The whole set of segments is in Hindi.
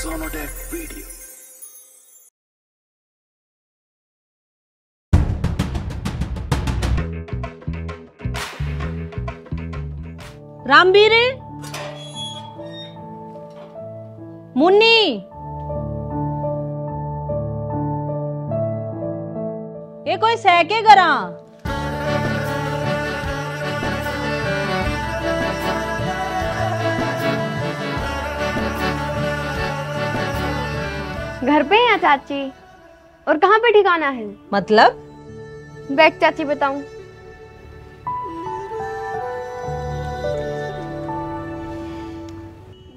Sonodec Video. रामवीर, मुन्नी, ये कोई सैके करा? घर पे हैं चाची? और कहाँ पे ठिकाना है? मतलब? बैठ चाची बताऊं।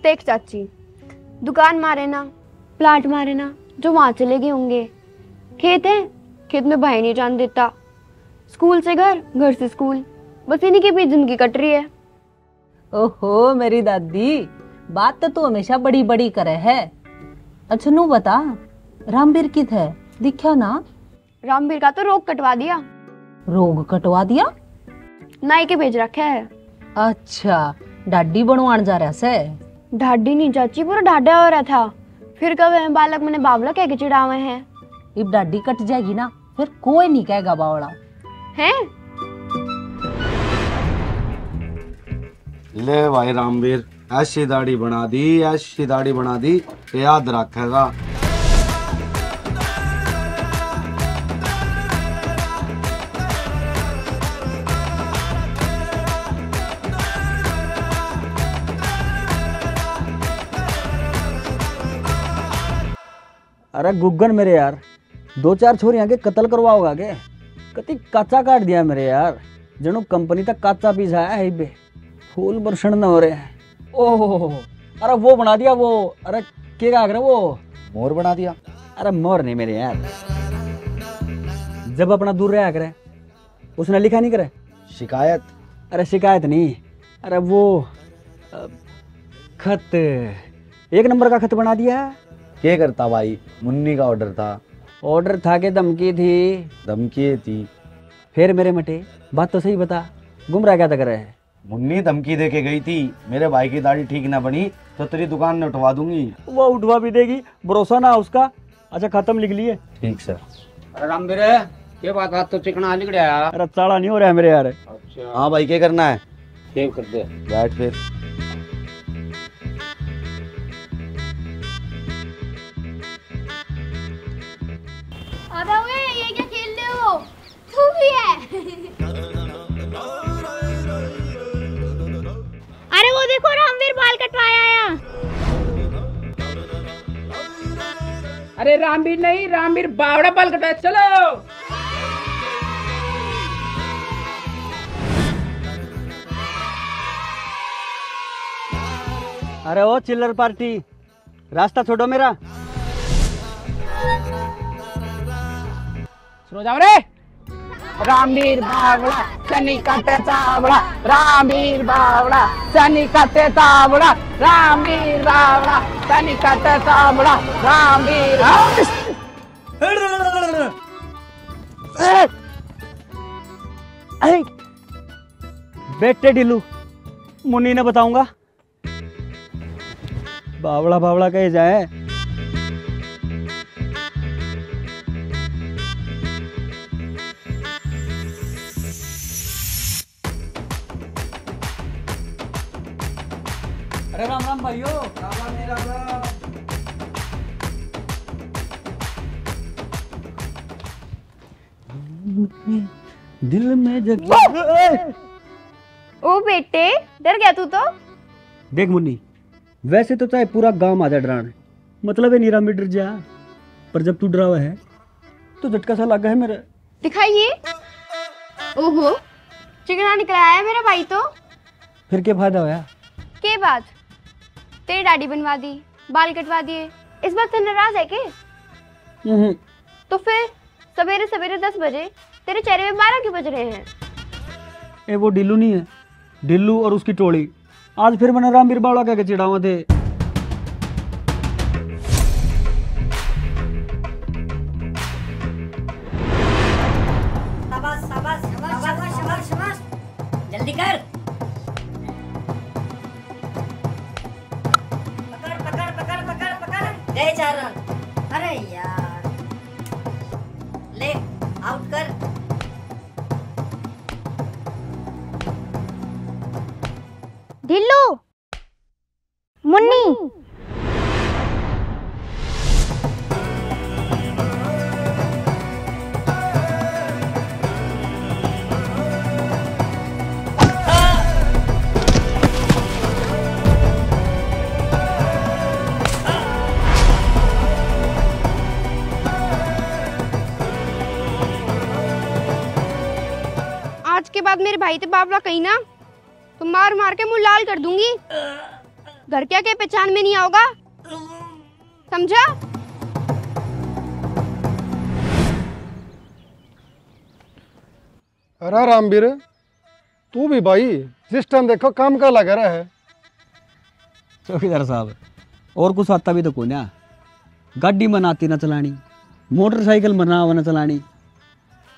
देख चाची, दुकान मारे ना, प्लाट मारे ना, जो वहां चले गए होंगे। खेत है, खेत में भाई नहीं जान देता। स्कूल से घर, घर से स्कूल, बस इन्हीं के बीच जिंदगी कट रही है। ओहो मेरी दादी, बात तो तू हमेशा बड़ी बड़ी करे है। अच्छा नू बता, रामवीर कित है? दिखा ना? रामवीर का तो रोग कटवा दिया। रोग कटवा दिया? नाई के भेज रखा है। अच्छा, डाडी बनवान जा रहा से? ढाडी नहीं चाची, पूरा ढाडा हो रहा था। फिर कब बालक मैंने बावला कह के चिढ़ावे हैं। अब डाडी कट जाएगी ना, फिर कोई नहीं कहेगा बावड़ा हैं। ले भाई रामवीर, ऐसी दाढ़ी बना दी, ऐसी दाढ़ी बना दी, याद रखेगा। अरे गुग्गन मेरे यार, 2-4 छोरियां के कत्ल करवाओगा के? कति काचा काट दिया मेरे यार, जनो कंपनी तक काचा पीस आया है बे। फूल बरसण न हो रहे हैं। ओह, अरे वो बना दिया वो। अरे क्या कर वो मोर बना दिया? अरे मोर नहीं मेरे यार, जब अपना दूर रहा करे उसने लिखा नहीं करे शिकायत? अरे शिकायत नहीं, अरे वो खत, 1 नंबर का खत बना दिया। क्या करता भाई? मुन्नी का ऑर्डर था। ऑर्डर था के धमकी थी? धमकी थी। फिर मेरे मटे बात तो सही बता, गुमराह क्या तक रहे है? मुन्नी धमकी दे के गई थी, मेरे भाई की दाढ़ी ठीक ना बनी तो तेरी दुकान में उठवा दूंगी। वो उठवा भी देगी, भरोसा ना उसका। अच्छा खत्म, लिख लिए? ठीक सर। अरे रामवीर, ये बात हाथ तो चिकना लिख रहा है। अरे चाड़ा नहीं हो रहा है मेरे यार। अच्छा हाँ भाई, क्या करना है? सेव कर दे। बैठ फिर। अबे ओए, ये क्या खेल रहे हो? तू भी है? अरे वो देखो, रामवीर बाल कटवाया आया। अरे रामवीर नहीं, रामवीर बावड़ा बाल कटाया। चलो अरे ओ चिल्लर पार्टी, रास्ता छोड़ो मेरा। सुनो जाओ रे। रामवीर बावड़ा सनी काटे चावड़ा, रामवीर बावड़ा सनी काटे चावड़ा, रामवीर बावड़ा सनी काटे चावड़ा, रामवीर। बेटे ढिल्लू, मुन्नी ने बताऊंगा। बावड़ा बावड़ा कहे जाए। अरे राम राम भाइयों। दिल में जगह। ओ बेटे, डर गया तू तो? देख मुन्नी, वैसे तो चाहे पूरा गांव आ जाए डराने, मतलब है नीरा में डर जा, पर जब तू डरा हुआ है तो झटका सा लगा है मेरा। दिखाइए। ओहो, चिकना निकला है मेरा भाई तो। फिर क्या फायदा होया? के बात? तेरी दाढ़ी बनवा दी, बाल कटवा दिए, इस बात से नाराज है के? तो फिर सवेरे सवेरे 10 बजे तेरे चेहरे में 12 क्यों बज रहे हैं? ए वो ढिल्लू नहीं है, ढिल्लू और उसकी टोली आज फिर मैंने रामवीर बावड़ा कह के चिढ़ावा थे। जल्दी कर। पकड़ पकड़ पकड़ पकड़ पकड़। ले 4 रन। अरे यार, ले आउट कर। ढिल्लू, मुन्नी, आज के बाद मेरे भाई ते बाबला कहीं ना तो मार मार के मुंह लाल कर दूंगी। घर क्या के पहचान में नहीं आओगा, समझा? अरे रामवीर, तू भी भाई सिस्टम देखो काम का लगा रहा है। चौकीदार साहब, और कुछ आता भी तो को ना, गाड़ी मनाती ना चलानी, मोटरसाइकिल मना न चलानी,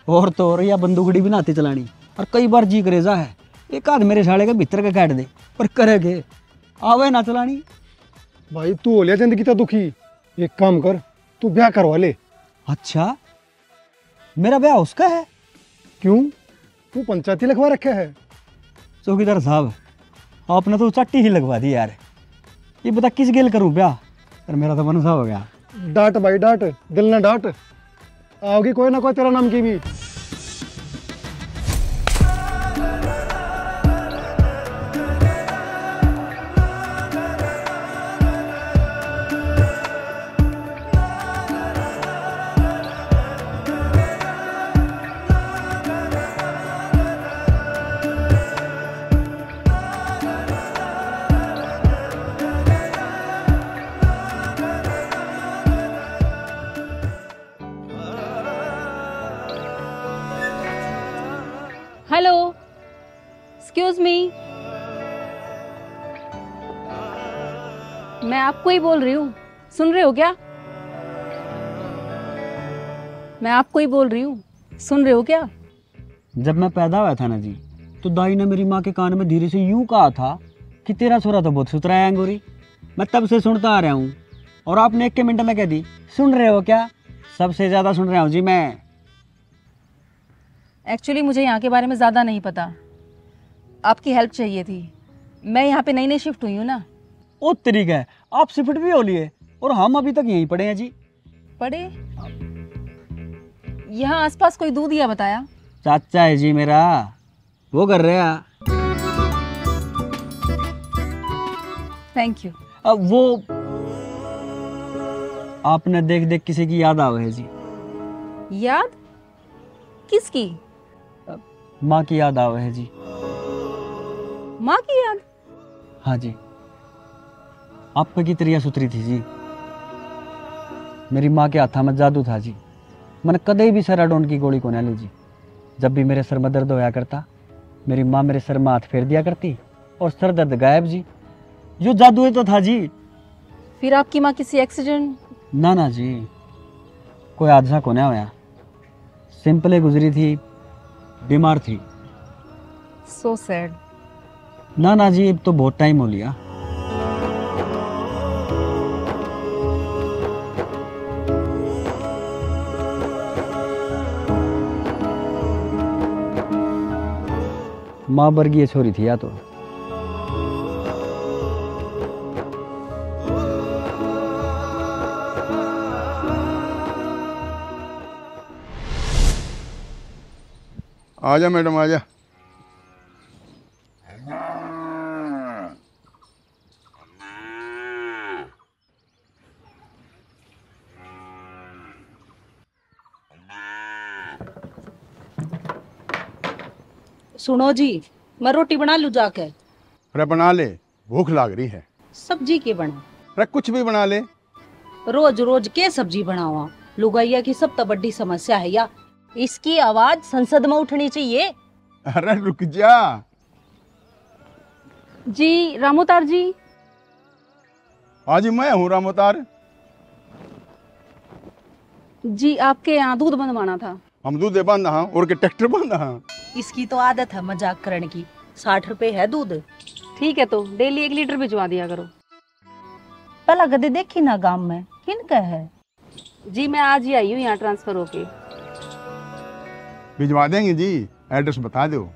और तो और या बंदूकड़ी भी ना आती चलानी। और कई बार जी करेजा है एक आध मेरे साले के भीतर के काट दे, पर करेगे आवे ना चलानी। भाई तू हो लिया जिंदगी तो दुखी, एक काम कर, तू ब्याह करवा ले। अच्छा, मेरा ब्याह उसका है? क्यों, तू पंचायती लिखवा रखे है? चौकीदार साहब, आपने तो चट्टी ही लगवा दी यार। ये बता किस गेल करूं ब्याह, पर मेरा तो मनसा हो गया। डांट भाई डांट, दिल ना डांट, आओगी कोई ना कोई तेरा नाम की भी। हेलो, एक्सक्यूज मी, मैं आपको ही बोल रही हूँ, सुन रहे हो क्या? मैं आपको ही बोल रही हूँ, सुन रहे हो क्या? जब मैं पैदा हुआ था ना जी, तो दाई ने मेरी माँ के कान में धीरे से यूं कहा था कि तेरा छोरा तो बहुत सुथरा है अंगूरी। मैं तब से सुनता आ रहा हूँ, और आपने 1 मिनट में कह दी सुन रहे हो क्या? सबसे ज्यादा सुन रहा हूँ जी मैं। एक्चुअली मुझे यहाँ के बारे में ज़्यादा नहीं पता, आपकी हेल्प चाहिए थी। मैं यहाँ पे नई नई शिफ्ट हुई हूँ ना। ओ तरीका है, आप शिफ्ट भी हो लिए और हम अभी तक यहीं पड़े हैं जी। पढ़े? यहाँ आसपास कोई दूध या बताया? चाचा है जी मेरा, वो कर रहे हैं। Thank you. अब वो आपने देख देख किसी की याद आवे है जी। याद? किसकी? माँ की याद आवे है जी। माँ की याद? हाँ जी, आप पे की त्रिया सुतरी थी जी। मेरी माँ के हाथा में जादू था जी। मैंने कदे भी सेराडोन की गोली को ना ली जी। जब भी मेरे सर में दर्द होया करता, मेरी माँ मेरे सर में हाथ फेर दिया करती और सर दर्द गायब जी। यो जादू ही तो था जी। फिर आपकी माँ किसी एक्सीडेंट? ना ना जी, कोई हादसा को ना होया, सिंपल गुजरी थी, बीमार थी। So sad. ना ना जी, अब तो बहुत टाइम हो लिया। माँ वर्गीय छोरी थी या तो। आजा मैडम आजा। सुनो जी, मैं रोटी बना लूं जाकर? अरे बना ले, भूख लाग रही है। सब्जी के बना? अरे कुछ भी बना ले। रोज रोज के सब्जी बनावा? लुगाइया की सब तो बड़ी समस्या है या। इसकी आवाज संसद में उठनी चाहिए। अरे रुक जा। जी रामोतार जी। हाँ जी, मैं हूँ रामोतार जी। आपके यहाँ दूध बनवाना था। हम दूध बंद हाँ और के ट्रैक्टर बंद हाँ। इसकी तो आदत है मजाक करने की। 60 रुपए है दूध। ठीक है, तो डेली 1 लीटर भिजवा दिया करो। पहला गधे देखी ना गांव में, किन का है? जी मैं आज ही आई हूँ यहाँ ट्रांसफर होके। भिजवा देंगे जी, एड्रेस बता दो।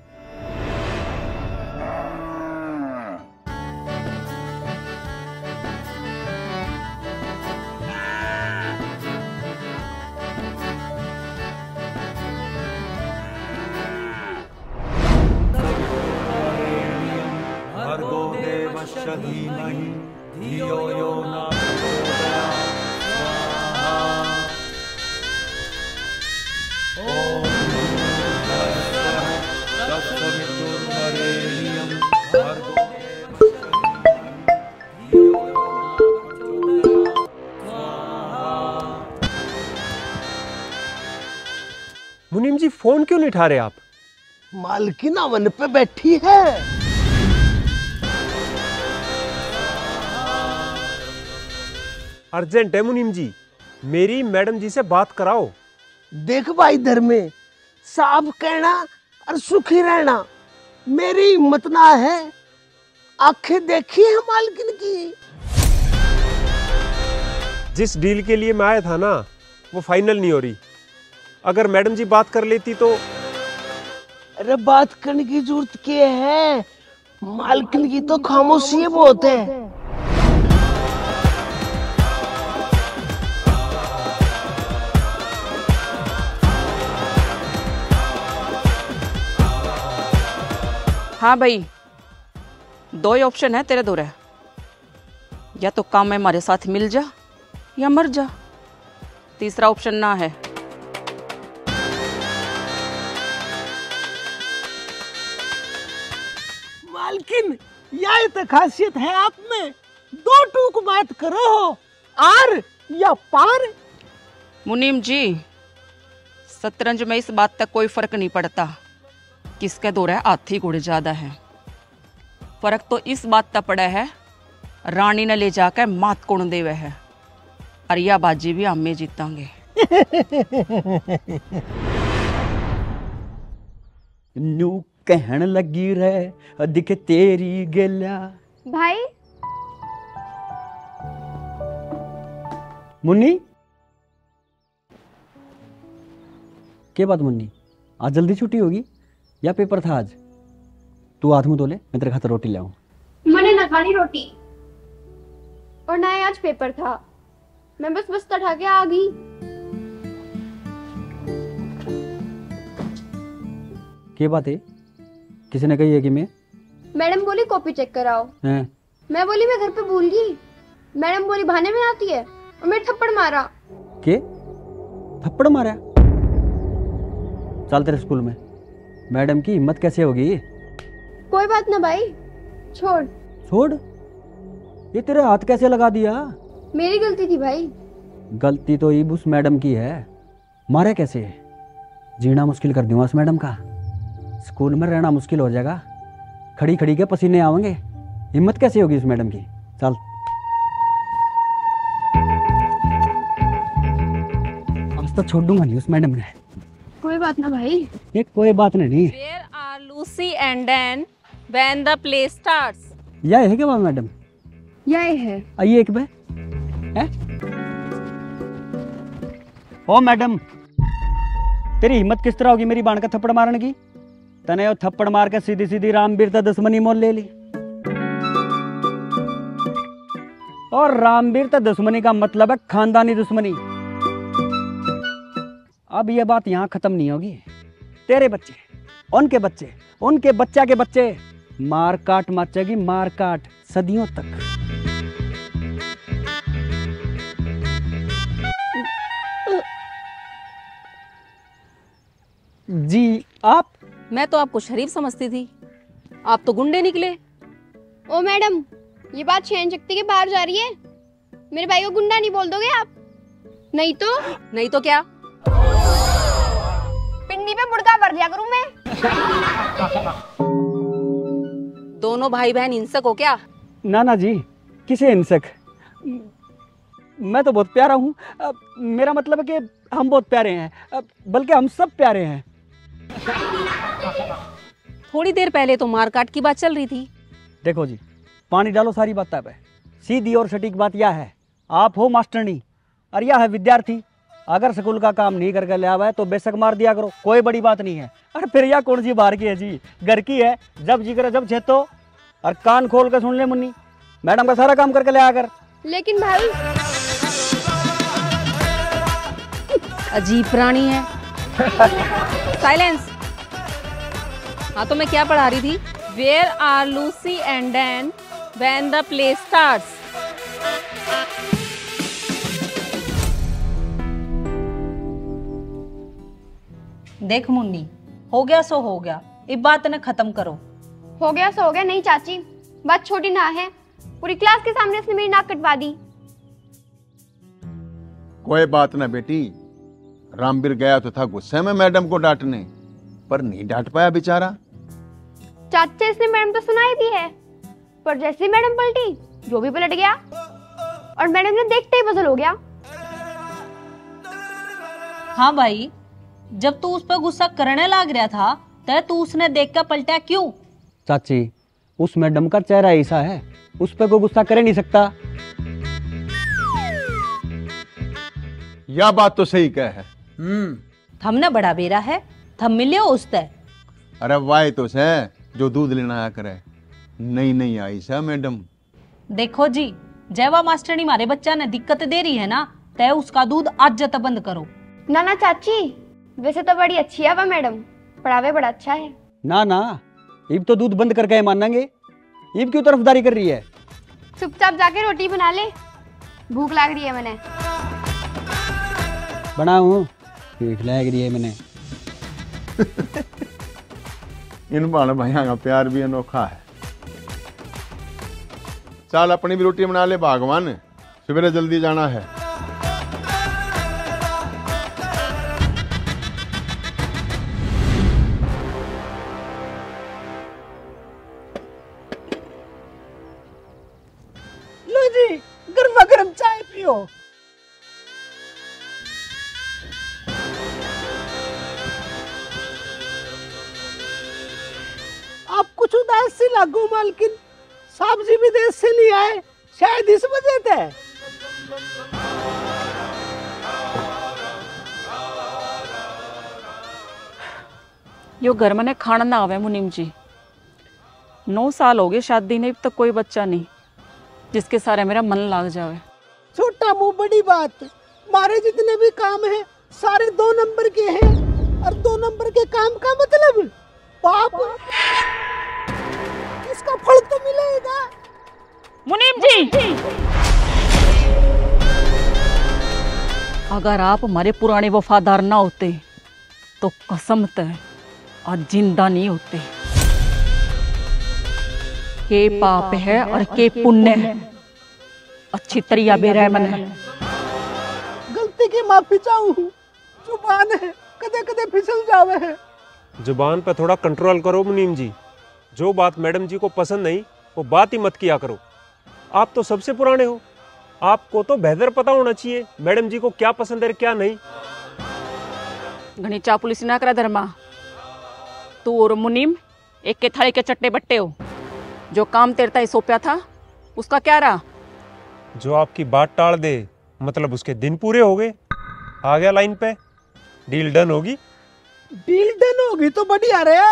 मुनीम जी फोन क्यों नहीं उठा रहे आप? मालकिन वन पे बैठी है। अर्जेंट है मुनीम जी, मेरी मैडम जी से बात कराओ। देख भाई इधर में साफ कहना और सुखी रहना, मेरी हिम्मत ना है। आंखें देखी है मालकिन की। जिस डील के लिए मैं आया था ना, वो फाइनल नहीं हो रही। अगर मैडम जी बात कर लेती तो। अरे बात करने की जरूरत क्या है, मालकिन की तो खामोशी बहुत है। हाँ भाई, दो ही ऑप्शन है तेरे दोरे, या तो काम में हमारे साथ मिल जा या मर जा, तीसरा ऑप्शन ना है। मालकिन यह तो खासियत है आप में, दो टूक बात करो हो, आर या पार। मुनीम जी, शतरंज में इस बात तक कोई फर्क नहीं पड़ता किसके दौरे हाथी घोड़े ज्यादा है। फर्क तो इस बात तक पड़ा है रानी ने ले जाकर मात कौन देवे है, और यह बाजी भी हम में जीतांगे। नू कहन लगी रहे दिखे तेरी गेला। भाई मुन्नी, क्या बात मुन्नी, आज जल्दी छुट्टी होगी या पेपर था आज? तू हाथ मुंह धो ले, मैं तेरे खातिर रोटी ले आऊं। मैंने ना खानी रोटी, और ना ही आज पेपर था। मैं बस बस्ता उठा के आ गई। क्या बात है, किसी ने कही है कि मैडम बोली कॉपी चेक कराओ हैं? मैं बोली मैं घर पे भूल गई। मैडम बोली बहाने में आती है, और मेरे थप्पड़ मारा। के थप्पड़ मारा? चल तेरे स्कूल में मैडम की हिम्मत कैसे होगी? कोई बात ना भाई, छोड़। छोड़? ये तेरे हाथ कैसे लगा दिया? मेरी गलती थी भाई। गलती तो इब उस मैडम की है, मारे कैसे? जीना मुश्किल कर दूंगा उस मैडम का, स्कूल में रहना मुश्किल हो जाएगा, खड़ी खड़ी के पसीने आवेंगे। हिम्मत कैसे होगी उस मैडम की? चल आज तो छोड़ दूंगा नहीं उस मैडम ने। कोई बात ना भाई। ये कोई बात नहीं। Where are Lucy and Dan when the play starts? यह है क्या मैडम? यह है। आइए एक बार। ओ मैडम, तेरी हिम्मत किस तरह होगी मेरी बाण का थप्पड़ मारने की? तने वो थप्पड़ मार के सीधी सीधी रामवीर का दुश्मनी मोल ले ली। और रामवीर का दुश्मनी का मतलब है खानदानी दुश्मनी। अब ये बात यहाँ खत्म नहीं होगी। तेरे बच्चे, उनके बच्चे, उनके बच्चा के बच्चे, मार काट मचेगी, मार काट सदियों तक। जी आप? मैं तो आपको शरीफ समझती थी, आप तो गुंडे निकले। ओ मैडम, ये बात सहन शक्ति के बाहर जा रही है। मेरे भाई को गुंडा नहीं बोल दोगे आप? नहीं तो क्या? पिंडी पे बुड़का भर दिया करूं मैं। दोनों भाई बहन हिंसक हो क्या? ना ना जी, किसे हिंसक? मैं तो बहुत प्यारा हूँ। मेरा मतलब है कि हम बहुत प्यारे हैं, बल्कि हम सब प्यारे हैं। थोड़ी देर पहले तो मारकाट की बात चल रही थी। देखो जी, पानी डालो सारी बात तब है। सीधी और सटीक बात यह है, आप हो मास्टरनी और यह है विद्यार्थी, अगर स्कूल का काम नहीं करके ले आवा है तो बेशक मार दिया करो, कोई बड़ी बात नहीं है। अरे फिर यह कौन सी बाहर की है जी, घर की है, जब जी करे जब छेतो। और कान खोल कर सुन ले मुन्नी, मैडम का सारा काम करके ले आकर। लेकिन भाई अजीब प्राणी है। साइलेंस। हाँ तो मैं क्या पढ़ा रही थी? Where are Lucy and Dan when the play starts. देख मुन्नी, हो गया सो हो गया, इस बात ने खत्म करो। हो गया सो हो गया नहीं चाची, बात छोटी ना है, पूरी क्लास के सामने इसने मेरी नाक कटवा दी। कोई बात ना बेटी, रामवीर गया तो था गुस्से में मैडम को डांटने, पर नहीं डांट पाया बेचारा। चाचा इसने मैडम तो सुनाई भी है, पर जैसे मैडम पलटी जो भी पलट गया, और मैडम ने देखते ही बदल हो गया। हाँ भाई, जब तू उस पर गुस्सा करने लग रहा था तो तू उसने देख कर पलटा क्यों? चाची, उस मैडम का चेहरा ऐसा है, उस पर कोई गुस्सा कर नहीं सकता। यह बात तो सही कह है। थमने बड़ा बेरा है, थम मिलियो उसते। अरे वाई तो से जो दूध लेना आया करे, नहीं आई सा मैडम। देखो जी, जयवा मास्टरनी मारे बच्चा ने दिक्कत दे रही है ना, तय उसका दूध आज जत बंद करो। ना ना चाची, वैसे तो बड़ी अच्छी है वह मैडम, पढ़ावे बड़ा अच्छा है। ना ना, इब तो दूध बंद करके मानेंगे, इब क्यों तरफदारी कर रही है? चुपचाप जाके रोटी बना ले, भूख लग रही है मैंने। बनाऊं? भूख लग रही है मैंने। इन बाल भैया का प्यार भी अनोखा है। चल अपनी भी रोटी बना ले भगवान, सवेरे जल्दी जाना है। लो जी, गर्मा गर्म चाय पियो। आप कुछ उदास सी लागू मालकिन, साहब जी विदेश से नहीं आए, शायद इस वजह से। यो घर में खाना ना आवे मुनीम जी, 9 साल हो गए शादी नहीं, अब तक कोई बच्चा नहीं जिसके सारे मेरा मन लाग जावे। छोटा मुंह बड़ी बात, मारे जितने भी काम हैं सारे 2 नंबर के हैं, और 2 नंबर के काम का मतलब पाप, इसका फल तो मिलेगा। मुनीम जी, अगर आप हमारे पुराने वफादार ना होते तो कसम है आज जिंदा नहीं होते। के पाप है और के पुण्य है, अच्छी तरिया बेरा मन है। गलती की माफी चाहूं, जुबान है कदे कदे फिसल जावे है। जुबान पर थोड़ा कंट्रोल करो मुनीम जी, जो बात मैडम जी को पसंद नहीं वो बात ही मत किया करो। आप तो सबसे पुराने हो, आपको तो बेहतर पता होना चाहिए मैडम जी को क्या पसंद है क्या नहीं। घनी चापुलिसी ना करा धर्मा, तू और मुनीम एक के थाली के चट्टे बट्टे हो। जो काम तेरे ताई सौंपा था उसका क्या रहा? जो आपकी बात टाल दे मतलब उसके दिन पूरे हो गए। आ गया लाइन पे, डील डन होगी। डील डन होगी तो बढ़िया रहा,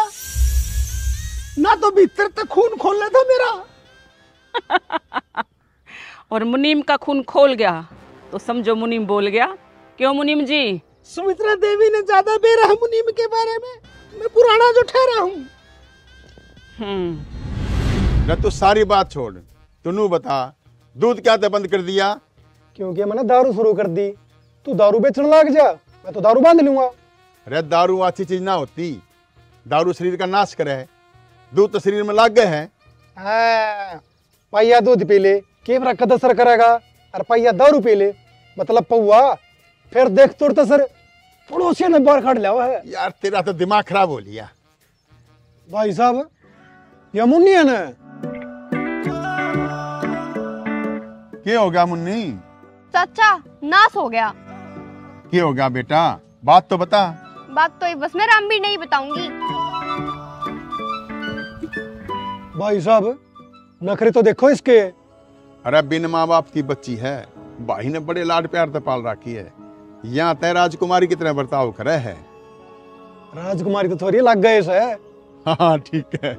ना तो भीतर तक खून खोलना था मेरा। और मुनीम का खून खोल गया तो समझो मुनीम बोल गया। क्यों मुनीम जी? सुमित्रा देवी ने ज्यादा बेरा मुनीम के बारे में, मैं पुराना जो ठहरा हूँ। न तू सारी बात छोड़, तू बता दूध क्या ते बंद कर दिया? क्योंकि मैंने दारू शुरू कर दी, तू दारू बेचने लग जा, मैं तो दारू बांध लूंगा। अरे दारू अच्छी चीज ना होती, दारू शरीर का नाश करे है, दूध तो शरीर में लग गए है। पाइया दूध पी ले के रखत असर करेगा, और पाइया दारू पी ले मतलब पौआ, फिर देख तुरंत असर पड़ोसियों ने बाहर काट लिया है। यार तेरा तो दिमाग खराब हो लिया। भाई साहब ये मुन्नी है ना। क्या हो गया मुन्नी? चाचा नाश हो गया। क्या हो गया बेटा, बात तो बता। बात तो बस मैं रामवीर नहीं बताऊंगी। भाई साहब नखरे तो देखो इसके। अरे बिन माँ बाप की बच्ची है, भाई ने बड़े लाड प्यार से पाल रखी है। यहाँ तय राजकुमारी की तरह बर्ताव करे है। राजकुमारी तो थोड़ी लग गए से। हाँ ठीक है।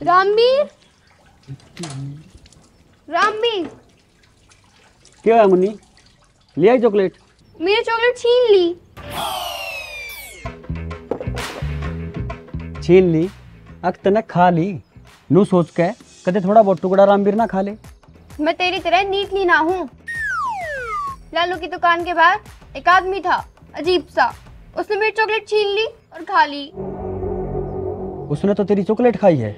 रामवीर, रामवीर, क्या है मुन्नी? ले आई चॉकलेट? मेरी चॉकलेट छीन ली। छीन ली? अक तने खा ली। नू सोच के कदे थोड़ा बहुत टुकड़ा रामवीर ना खा ले। मैं तेरी तरह नीटली ना हूँ। लालू की दुकान के बाहर एक आदमी था, अजीब सा। उसने मेरी चॉकलेट छीन ली और खा ली। उसने तो तेरी चॉकलेट खाई है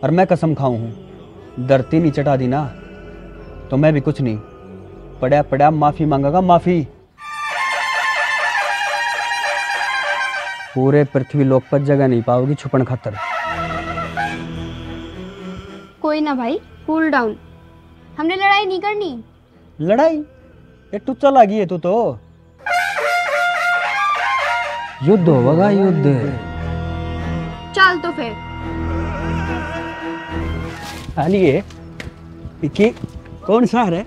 और मैं कसम खाऊं हूँ, धरती नहीं चटा दी ना तो मैं भी कुछ नहीं, पड़ा पड़ा माफी मांगेगा, माफी। पूरे पृथ्वी लोक पर जगह नहीं पाओगी छुपन खातर। कोई ना भाई, कूल डाउन। हमने लड़ाई नहीं करनी। लड़ाई? ये तू चला गई है तू तो। युद्ध होगा, युद्ध। चल तो फिर। आलिए कि कौन सा है?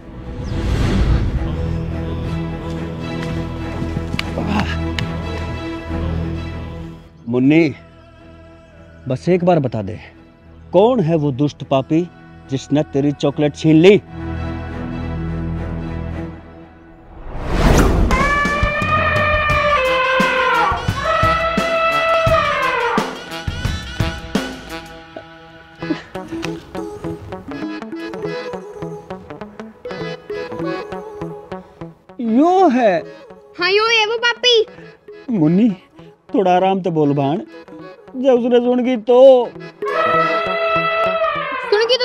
मुन्नी, बस एक बार बता दे, कौन है वो दुष्ट पापी जिसने तेरी चॉकलेट छीन ली? यो है। हाँ यो है वो पापी। मुन्नी थोड़ा आराम से बोल भान, जब उसने सुनगी तो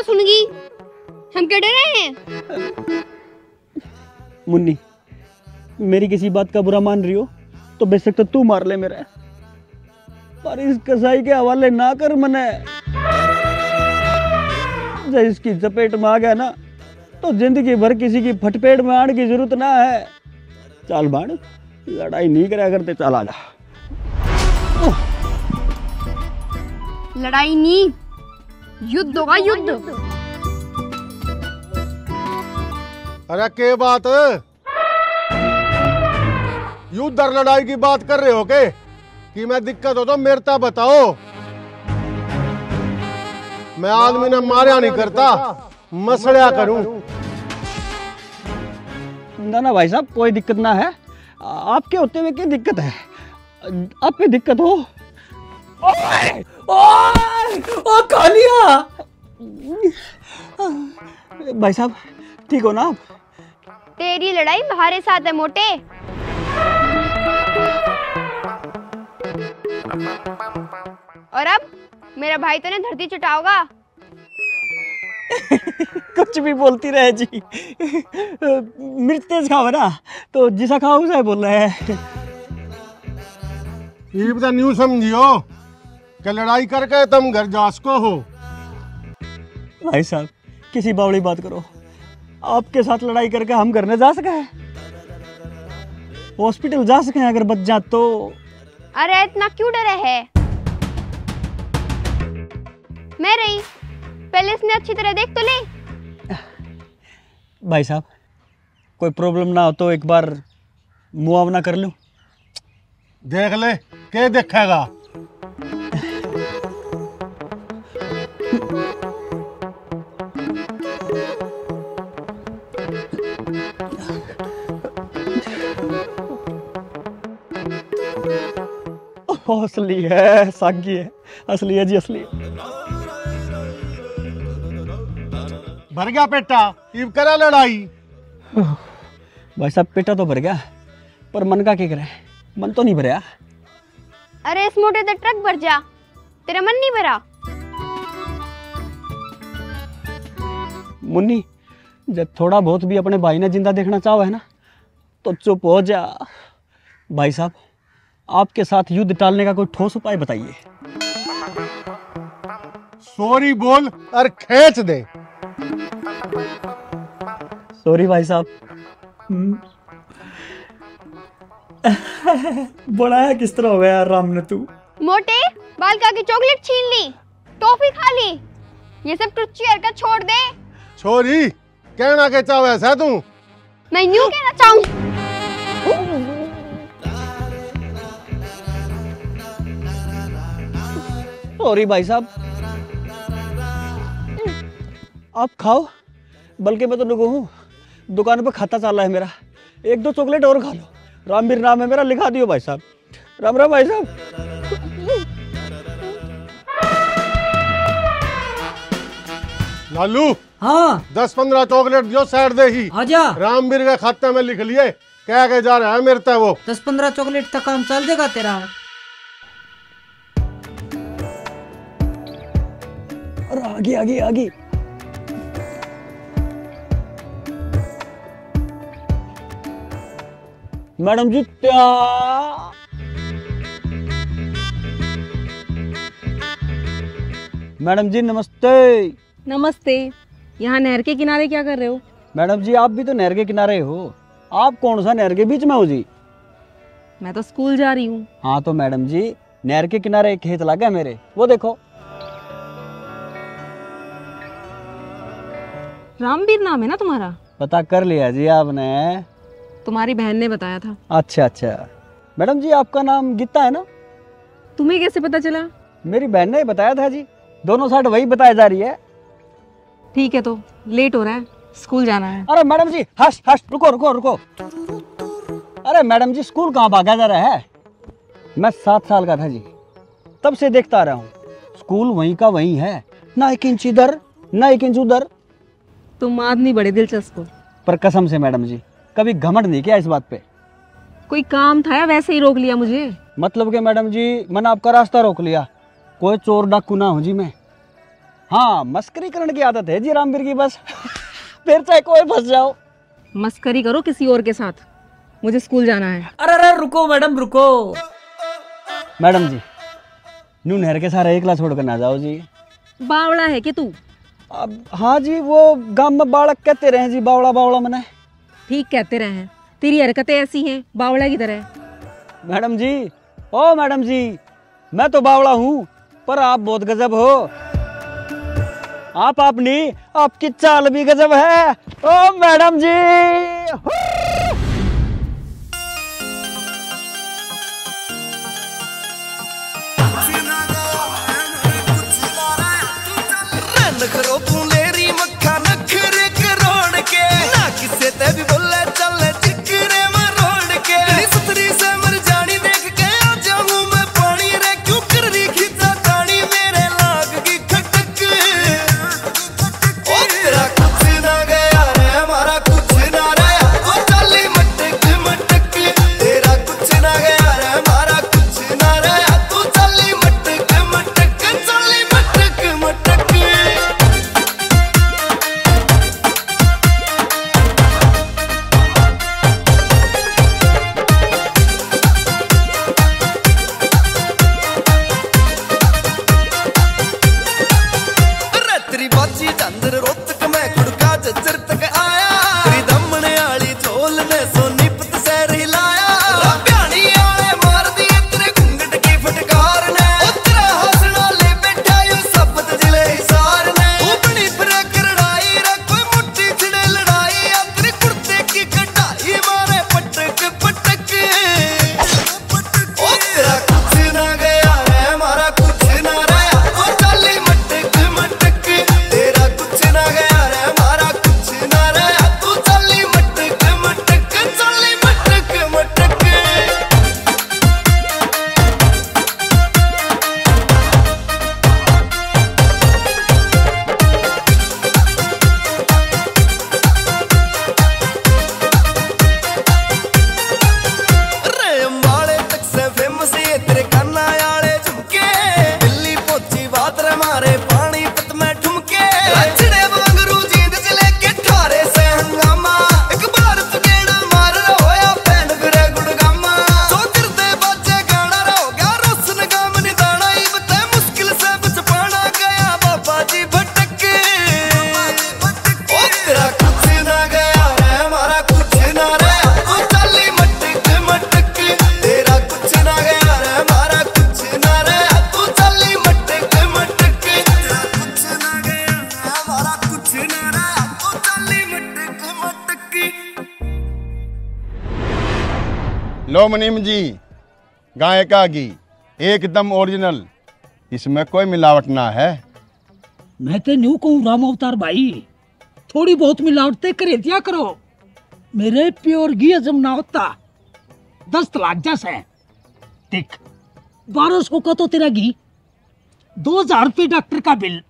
सुनगी, हम क्या डर रहे हैं? मुन्नी मेरी किसी बात का बुरा मान रही हो तो बेशक तो तू मार ले मेरा, पर इस कसाई के हवाले ना कर मने। जब इसकी चपेट में आ गया ना तो जिंदगी भर किसी की फटपेट में आने की जरूरत ना है। चल बाण, लड़ाई नहीं करा करते, चल आजा। लड़ाई नहीं, युद्ध होगा, युद्ध। अरे के बात? युद्ध और लड़ाई की बात कर रहे हो के? कि मैं दिक्कत हो तो मेरे ता बताओ। मैं आदमी ने मारिया नहीं करता, मसड़िया करूं। ना ना भाई साहब, कोई दिक्कत ना है। आपके होते हुए क्या दिक्कत है? आप पे दिक्कत हो। ओए, ओए, ओ कालिया! भाई साहब ठीक हो ना आप? तेरी लड़ाई हमारे साथ है मोटे। और अब मेरा भाई तो ने धरती चटाओगा। कुछ भी बोलती रहे जी। मिर्च तेज खाओ ना तो जिसा खाओ उसे बोल रहे हैं। ये बता न्यू समझियो कि लड़ाई करके तुम घर जा सको हो। भाई साहब किसी बावड़ी बात करो, आपके साथ लड़ाई करके हम घर में जा सके हैं, हॉस्पिटल जा सके हैं अगर बच जा तो। अरे इतना क्यों डरे है? मैं रही, पहले इसने अच्छी तरह देख तो ले। भाई साहब कोई प्रॉब्लम ना हो तो एक बार मुआवना कर लूं। देख ले, क्या देखेगा? असली है, सागी है, असली है जी, असली है। भर गया पेटा, इब करा लड़ाई। भाई साहब पेटा तो भर गया, पर मन का क्या करे, मन तो नहीं भरया। अरे इस मोटे से ट्रक भर जा, तेरा मन नहीं भरा? मुन्नी जब थोड़ा बहुत भी अपने भाई ने जिंदा देखना चाहो है ना तो चुप हो जा। भाई साहब आपके साथ युद्ध टालने का कोई ठोस उपाय बताइए। सॉरी बोल और खींच दे। सॉरी भाई साहब। बनाया किस तरह हो गया यार राम ने तू। मोटे बालका की चॉकलेट छीन ली, टॉफी खा ली, ये सब टुच्ची हरकत छोड़ दे। छोरी कहना के चाहे है तू? मैं यूं कहना चाहूँ। सॉरी भाई साहब, आप खाओ, बल्कि मैं तो नुगो हूँ, दुकान पे खाता चल रहा है मेरा, 1-2 चॉकलेट और खा लो। रामवीर नाम है मेरा, लिखा दियो भाई साहब। राम राम भाई साहब। लालू, हाँ 10-15 चॉकलेट दियो साइड दे ही। आजा। रामवीर के खाते में लिख लिए, कह के जा रहा है मेरे तय वो। 10-15 चॉकलेट तक काम चल देगा तेरा। अरे आगे आगे आगे। मैडम जी मैडम जी नमस्ते। नमस्ते। यहाँ नहर के किनारे क्या कर रहे हो? मैडम जी आप भी तो नहर के किनारे हो, आप कौन सा नहर के बीच में हो जी? मैं तो स्कूल जा रही हूँ। हाँ तो मैडम जी नहर के किनारे एक खेत लगा है मेरे, वो देखो। रामवीर नाम है ना तुम्हारा? पता कर लिया जी आपने? तुम्हारी बहन ने बताया था। अच्छा अच्छा। मैडम जी आपका नाम गीता है ना? तुम्हें कैसे पता चला? मेरी बहन ने बताया था जी, दोनों साइड वही बताया जा रही है। ठीक है, तो लेट हो रहा है, स्कूल जाना है। अरे मैडम जी हश हश, रुको रुको रुको। अरे मैडम जी स्कूल कहाँ भागा जा रहा है? मैं 7 साल का था जी, तब से देखता आ रहा हूँ, स्कूल वहीं का वहीं है, ना 1 इंच इधर ना 1 इंच उधर। तुम आदमी बड़े दिलचस्प हो। पर कसम से मैडम जी कभी घमंड नहीं किया इस बात पे। कोई काम था या वैसे ही रोक लिया मुझे? मतलब कि मैडम जी मैंने आपका रास्ता रोक लिया, कोई चोर डाकू ना हो जी मैं। हाँ मस्करी करने की आदत है जी रामवीर की बस। फिर चाहे कोई फंस जाओ। मस्करी करो किसी और के साथ, मुझे स्कूल जाना है। अरे अरे रुको मैडम रुको। मैडम जी नू नहर के सारे एकला छोड़ कर ना जाओ जी। बावड़ा है कि तू? अब हाँ जी वो गांव में बालक कहते रहे जी, बावड़ा बावड़ा मने। ठीक कहते रहे हैं, तेरी हरकतें ऐसी हैं बावड़ा की तरह। मैडम जी ओ मैडम जी, मैं तो बावड़ा हूँ पर आप बहुत गजब हो। आप नहीं, आपकी चाल भी गजब है ओ मैडम जी। नखरो तू लेरी मक्खा नखरे करोड़ के ना किसे ते भी बोले चल चिकरे मरोड़ के सुतरी से मर जानी देख के आ जाऊं मैं पानी रे क्यों कर रही खींचा तानी मेरे लाग की खटक। ओ तेरा कुछ ना गया रे हमारा कुछ ना रहा, ओ चली मटक मटक। तेरा कुछ ना गया रे हमारा कुछ ना रहा, तू चली मटक मटक चली मटक मटक। तेरी बाजी चंदर रोतक मैं कुड़का जज्जर तक आया, तेरी दमने आली झोल ने सोनीपत सैर हिलाया। प्यानी आले मार दिए तेरे घूंघट की फटकार ने, ओ तेरा हंसना ले बैठा यो सबत जिले हिसार ने। उबनी फिरे करड़ाई रे कोई मुट्ठी छिड़े लड़ाई, आ तेरे कुर्ते की कटाई मारे पटक पटक। ओ तेरा कुछ ना गया रे हमारा कुछ ना रहा, ओ चली मटक मटक। तेरा कुछ ना गया रे हमारा कुछ ना लो मुनीम जी, गाय का घी एकदम ओरिजिनल, इसमें कोई मिलावट ना है। मैं तो न्यू कहूँ राम अवतार भाई, थोड़ी बहुत मिलावटें कर दिया करो। मेरे प्योर घी हजम ना होता 10 लाख जैसे। देख 1200 का तो तेरा घी, 2000 रुपये डॉक्टर का बिल,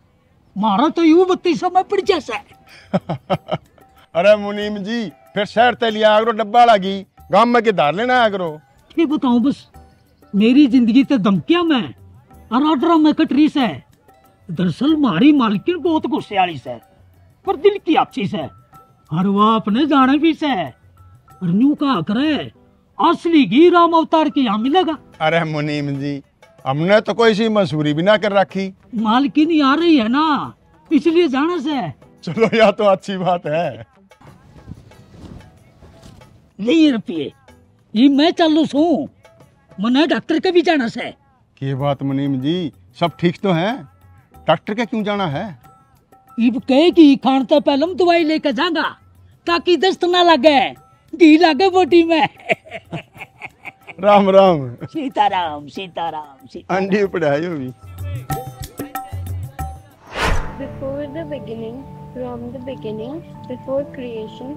मारा तो यूं 3200 में पड़ जैसा। अरे मुनीम जी, फिर शहर ते लिया करो डब्बा वाला घी, गांव में के धार लेना आया करो। ये बताऊं बस, मेरी जिंदगी ते धमकियां में और ऑर्डर में कटरी से। दरअसल मारी मालकिन बहुत गुस्से वाली से, पर दिल की अच्छी से, और वो अपने जाने भी से। और न्यू कहा करे असली घी राम अवतार के यहाँ मिलेगा। अरे मुनीम जी, हमने तो कोई सी मसूरी भी ना कर रखी। मालकिन आ रही है ना, इसलिए जाने से। चलो यह तो अच्छी बात है। नहीं रुपये ये मैं चालू सू, मना डॉक्टर के भी जाना से। की बात मुनीम जी, सब ठीक तो है, डॉक्टर के क्यों जाना है? इब कहे कि खान तो पहले हम दवाई लेकर जाऊंगा ताकि दस्त ना लगे, घी लगे बोटी में। राम राम। सीताराम सीताराम सीताराम। अंडी पढ़ाई होगी। Before the beginning, from the beginning, before creation,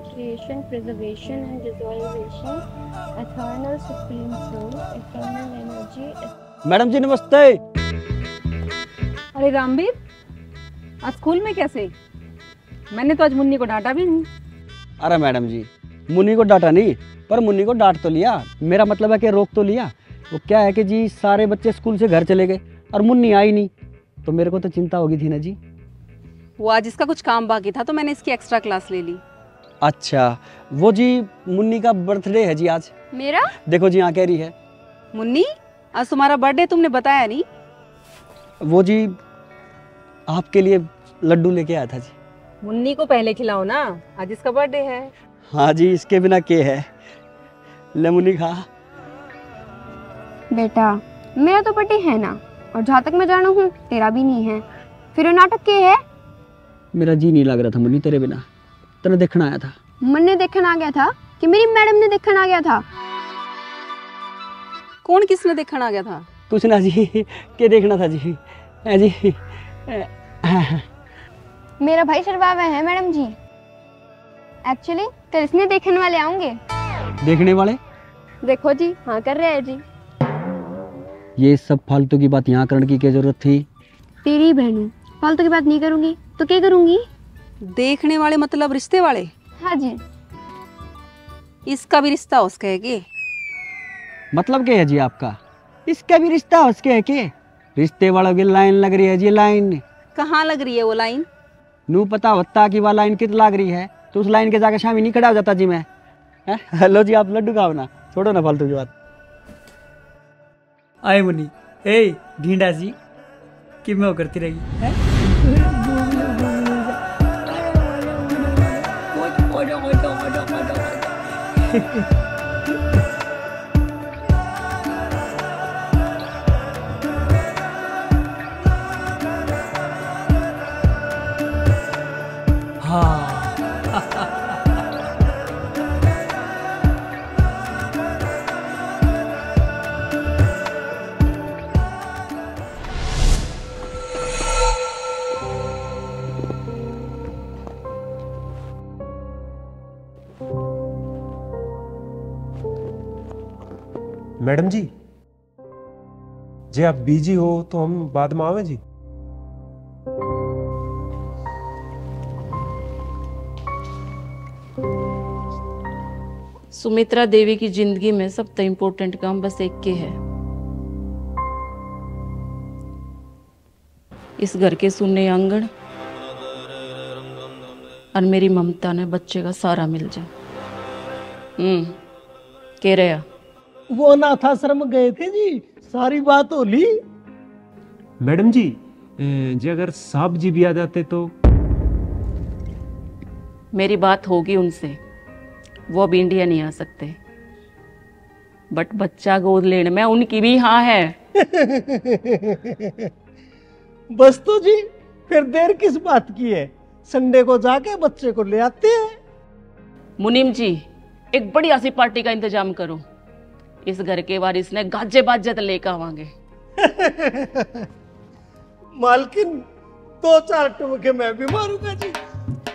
preservation and dissolution, eternal supreme soul, eternal energy. Madam ji नमस्ते। अरे रामवीर, आज स्कूल में कैसे? मैंने तो आज मुन्नी को डांटा भी नहीं। अरे मैडम जी, मुन्नी को डांटा नहीं, पर मुन्नी को डांट तो लिया। मेरा मतलब है कि रोक तो लिया। वो क्या है कि जी सारे बच्चे स्कूल से घर चले गए और मुन्नी आई नहीं, तो मेरे को तो चिंता होगी थी ना जी। वो आज इसका कुछ काम बाकी था तो मैंने इसकी एक्स्ट्रा क्लास ले ली। अच्छा, वो जी मुन्नी का बर्थडे है जी आज। मेरा? देखो जी यहाँ कह रही है। मुन्नी, आज तुम्हारा बर्थडे, तुमने बताया नहीं। वो जी आपके लिए लड्डू लेके आया था जी। मुन्नी को पहले खिलाओ ना, आज इसका बर्थडे है। हाँ जी, इसके बिना के है। ले मुन्नी खा। बेटा मेरा तो बर्थडे है ना, और जहाँ तक मैं जाना हूँ तेरा भी नहीं है, फिर नाटक के है? मेरा जी नहीं लग रहा था मुन्नी तेरे बिना, तेने देखना आया था। मन ने देखने आ गया था कि मेरी मैडम ने देखने आ गया था? कौन किसने देखने आ गया था? कुछ ना जी, के देखना था जी। जी मेरा भाई शर्मावे है मैडम जी। एक्चुअली कल इसने देखने वाले आऊंगे। देखने वाले? देखो जी, हाँ कर रहे हैं जी। ये सब फालतू की बात यहाँ करने की क्या जरूरत थी? तेरी बहनों, फालतू की बात नहीं करूंगी तो क्या करूंगी? देखने वाले मतलब रिश्ते वाले? हाँ जी। इसका भी रिश्ता उसके है कि? मतलब क्या है जी आपका? इसका भी रिश्ता उसके है कि? रिश्ते वालों की लाइन लग रही है जी, लाइन। कहाँ लग रही है वो लाइन? नू पता होता कि वह लाइन कित लग रही है तो उस लाइन के जाकर शामी नहीं खड़ा हो जाता जी मैं। हेलो जी, आप लड्डू खाओ ना, छोड़ो ना फालतू की बात। आए मुन्नी, ए ढींडा जी कि मैं वो करती रहेगी है? मैडम जी, जे आप बिजी हो तो हम बाद में आवे जी। सुमित्रा देवी की जिंदगी में सबसे इम्पोर्टेंट काम बस एक के है, इस घर के सुनने आंगन और मेरी ममता ने बच्चे का सारा मिल जाए। कह रहे वो अनाथाश्रम गए थे जी, सारी बात हो ली। मैडम जी, जी अगर साहब जी भी आ जाते तो? मेरी बात होगी उनसे, वो अब इंडिया नहीं आ सकते, बट बच्चा गोद लेने में उनकी भी हाँ है। बस तो जी, फिर देर किस बात की है, संडे को जाके बच्चे को ले आते हैं। मुनीम जी, एक बड़ी सी पार्टी का इंतजाम करो, इस घर के वारिस ने गाजे बाजे लेकर आवांगे। मालकिन 2-4 टुमके मैं भी मारूंगा जी।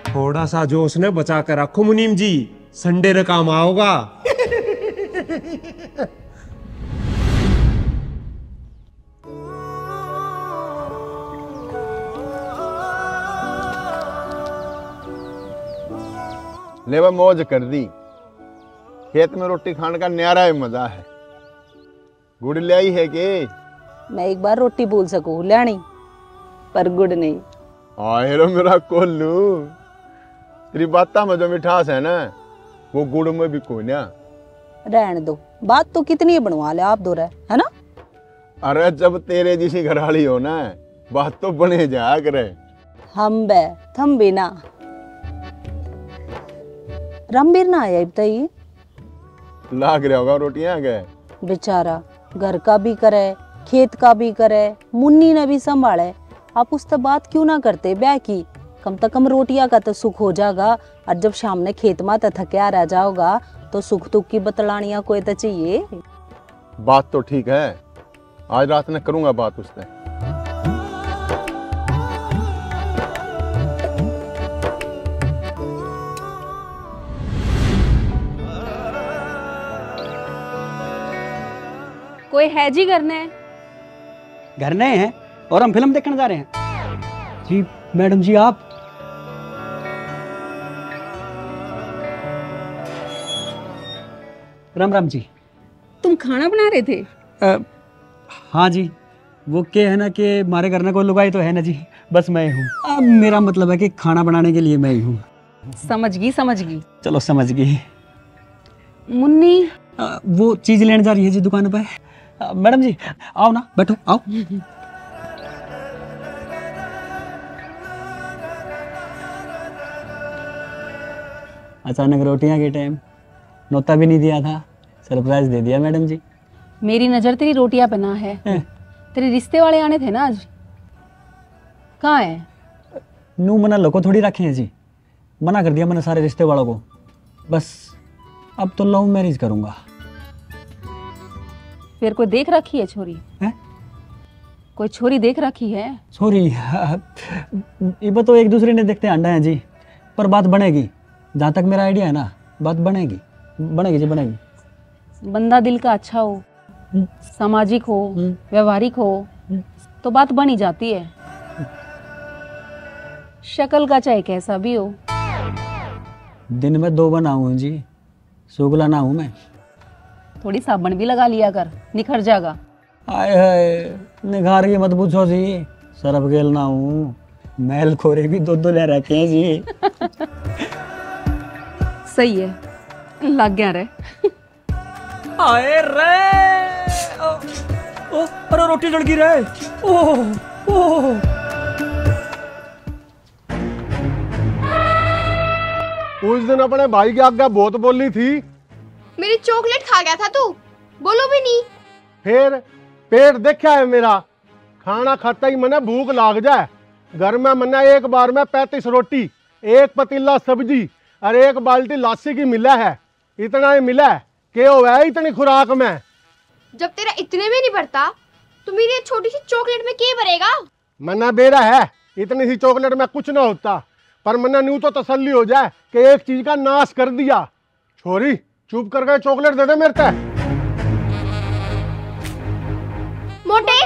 थोड़ा सा जोश ने बचा कर रखो मुनीम जी, संडे रे काम आओगा। लेवा मौज कर दी। खेत में रोटी खाने का न्यारा ही मजा है। गुड़ ले आई है के? मैं एक बार रोटी बोल सकूं लानी, पर गुड़ नहीं। आए रो मेरा कोल्लू, तेरी बाता में जो मिठास है ना वो गुड़ में भी कोई ना। रहने दो, बात तो कितनी बनवा ले आप दो रहे है ना। अरे जब तेरे जैसी घरवाली हो ना बात तो बने जाया करे। हम बे थम भी ना। रामबीर ना आया बताइए। लाग रहा होगा रोटियां गए बेचारा, घर का भी करे खेत का भी करे, मुन्नी ने भी संभाले। आप उससे बात क्यों ना करते ब्याह की? कम से कम रोटियां का तो सुख हो जाएगा। और जब शाम ने खेत में थकिया रह जाओगा तो सुख दुख की बतलानियां कोई तो चाहिए। बात तो ठीक है, आज रात में करूंगा बात उससे। कोई है जी घर ने? घर नए हैं और हम फिल्म देखने जा रहे हैं। जी मैडम जी आप? राम राम जी। तुम खाना बना रहे थे? हाँ जी, वो क्या है ना कि हमारे घर में कोई लुगाई तो है ना जी, बस मैं हूँ। मेरा मतलब है कि खाना बनाने के लिए मैं ही हूँ। समझ गई। चलो समझ गई। मुन्नी वो चीज लेने जा रही है जी दुकान पे। मैडम जी आओ ना, बैठो आओ। अचानक रोटियां के टाइम नोता भी नहीं दिया था, सरप्राइज दे दिया मैडम जी। मेरी नजर तेरी रोटियां पे ना है। तेरे रिश्ते वाले आने थे ना आज, कहाँ है? नू मना लोगों थोड़ी रखे हैं जी, मना कर दिया मैंने सारे रिश्ते वालों को। बस अब तो लव मैरिज करूंगा। फिर कोई देख रखी है छोरी? है? कोई छोरी देख रखी है? छोरी ये तो एक दूसरे ने देखते अंडा है जी, पर बात बनेगी। जहाँ तक मेरा आइडिया है ना, बात बनेगी जी बनेगी। बंदा दिल का अच्छा हो, सामाजिक हो, व्यवहारिक हो तो बात बनी जाती है। शक्ल का चाहे कैसा भी हो। दिन में 2 बनाऊं जी, सुगला ना हूं मैं। थोड़ी साबुन भी लगा लिया कर, निखर जाएगा। आए हाय, निखार की मत पूछो जी, सरफ गेल ना हूं। मैल खोरे भी 2 ले रखे हैं जी। सही है, लग गया रे। आए रे ओ, अरे रोटी जल गई रे। ओ उस दिन अपने भाई की आज्ञा बहुत बोली थी। मेरी चॉकलेट खा गया था तू, बोलो भी नहीं। फिर पेट देखा है मेरा, खाना खाता ही मने भूख लाग जाए। घर में मने एक बार में 35 रोटी, 1 पतीला सब्जी और 1 बाल्टी लासी की मिला है। इतना ही मिला है के है इतनी खुराक में। जब तेरा इतने में नहीं भरता तो मेरी छोटी सी चॉकलेट में क्या भरेगा? मना बेरा है, इतनी सी चॉकलेट में कुछ ना होता, पर मना न्यू तो तसल्ली हो जाए कि एक चीज का नाश कर दिया। छोरी चुप कर गए, चॉकलेट दे दे मेरे ते। मोटे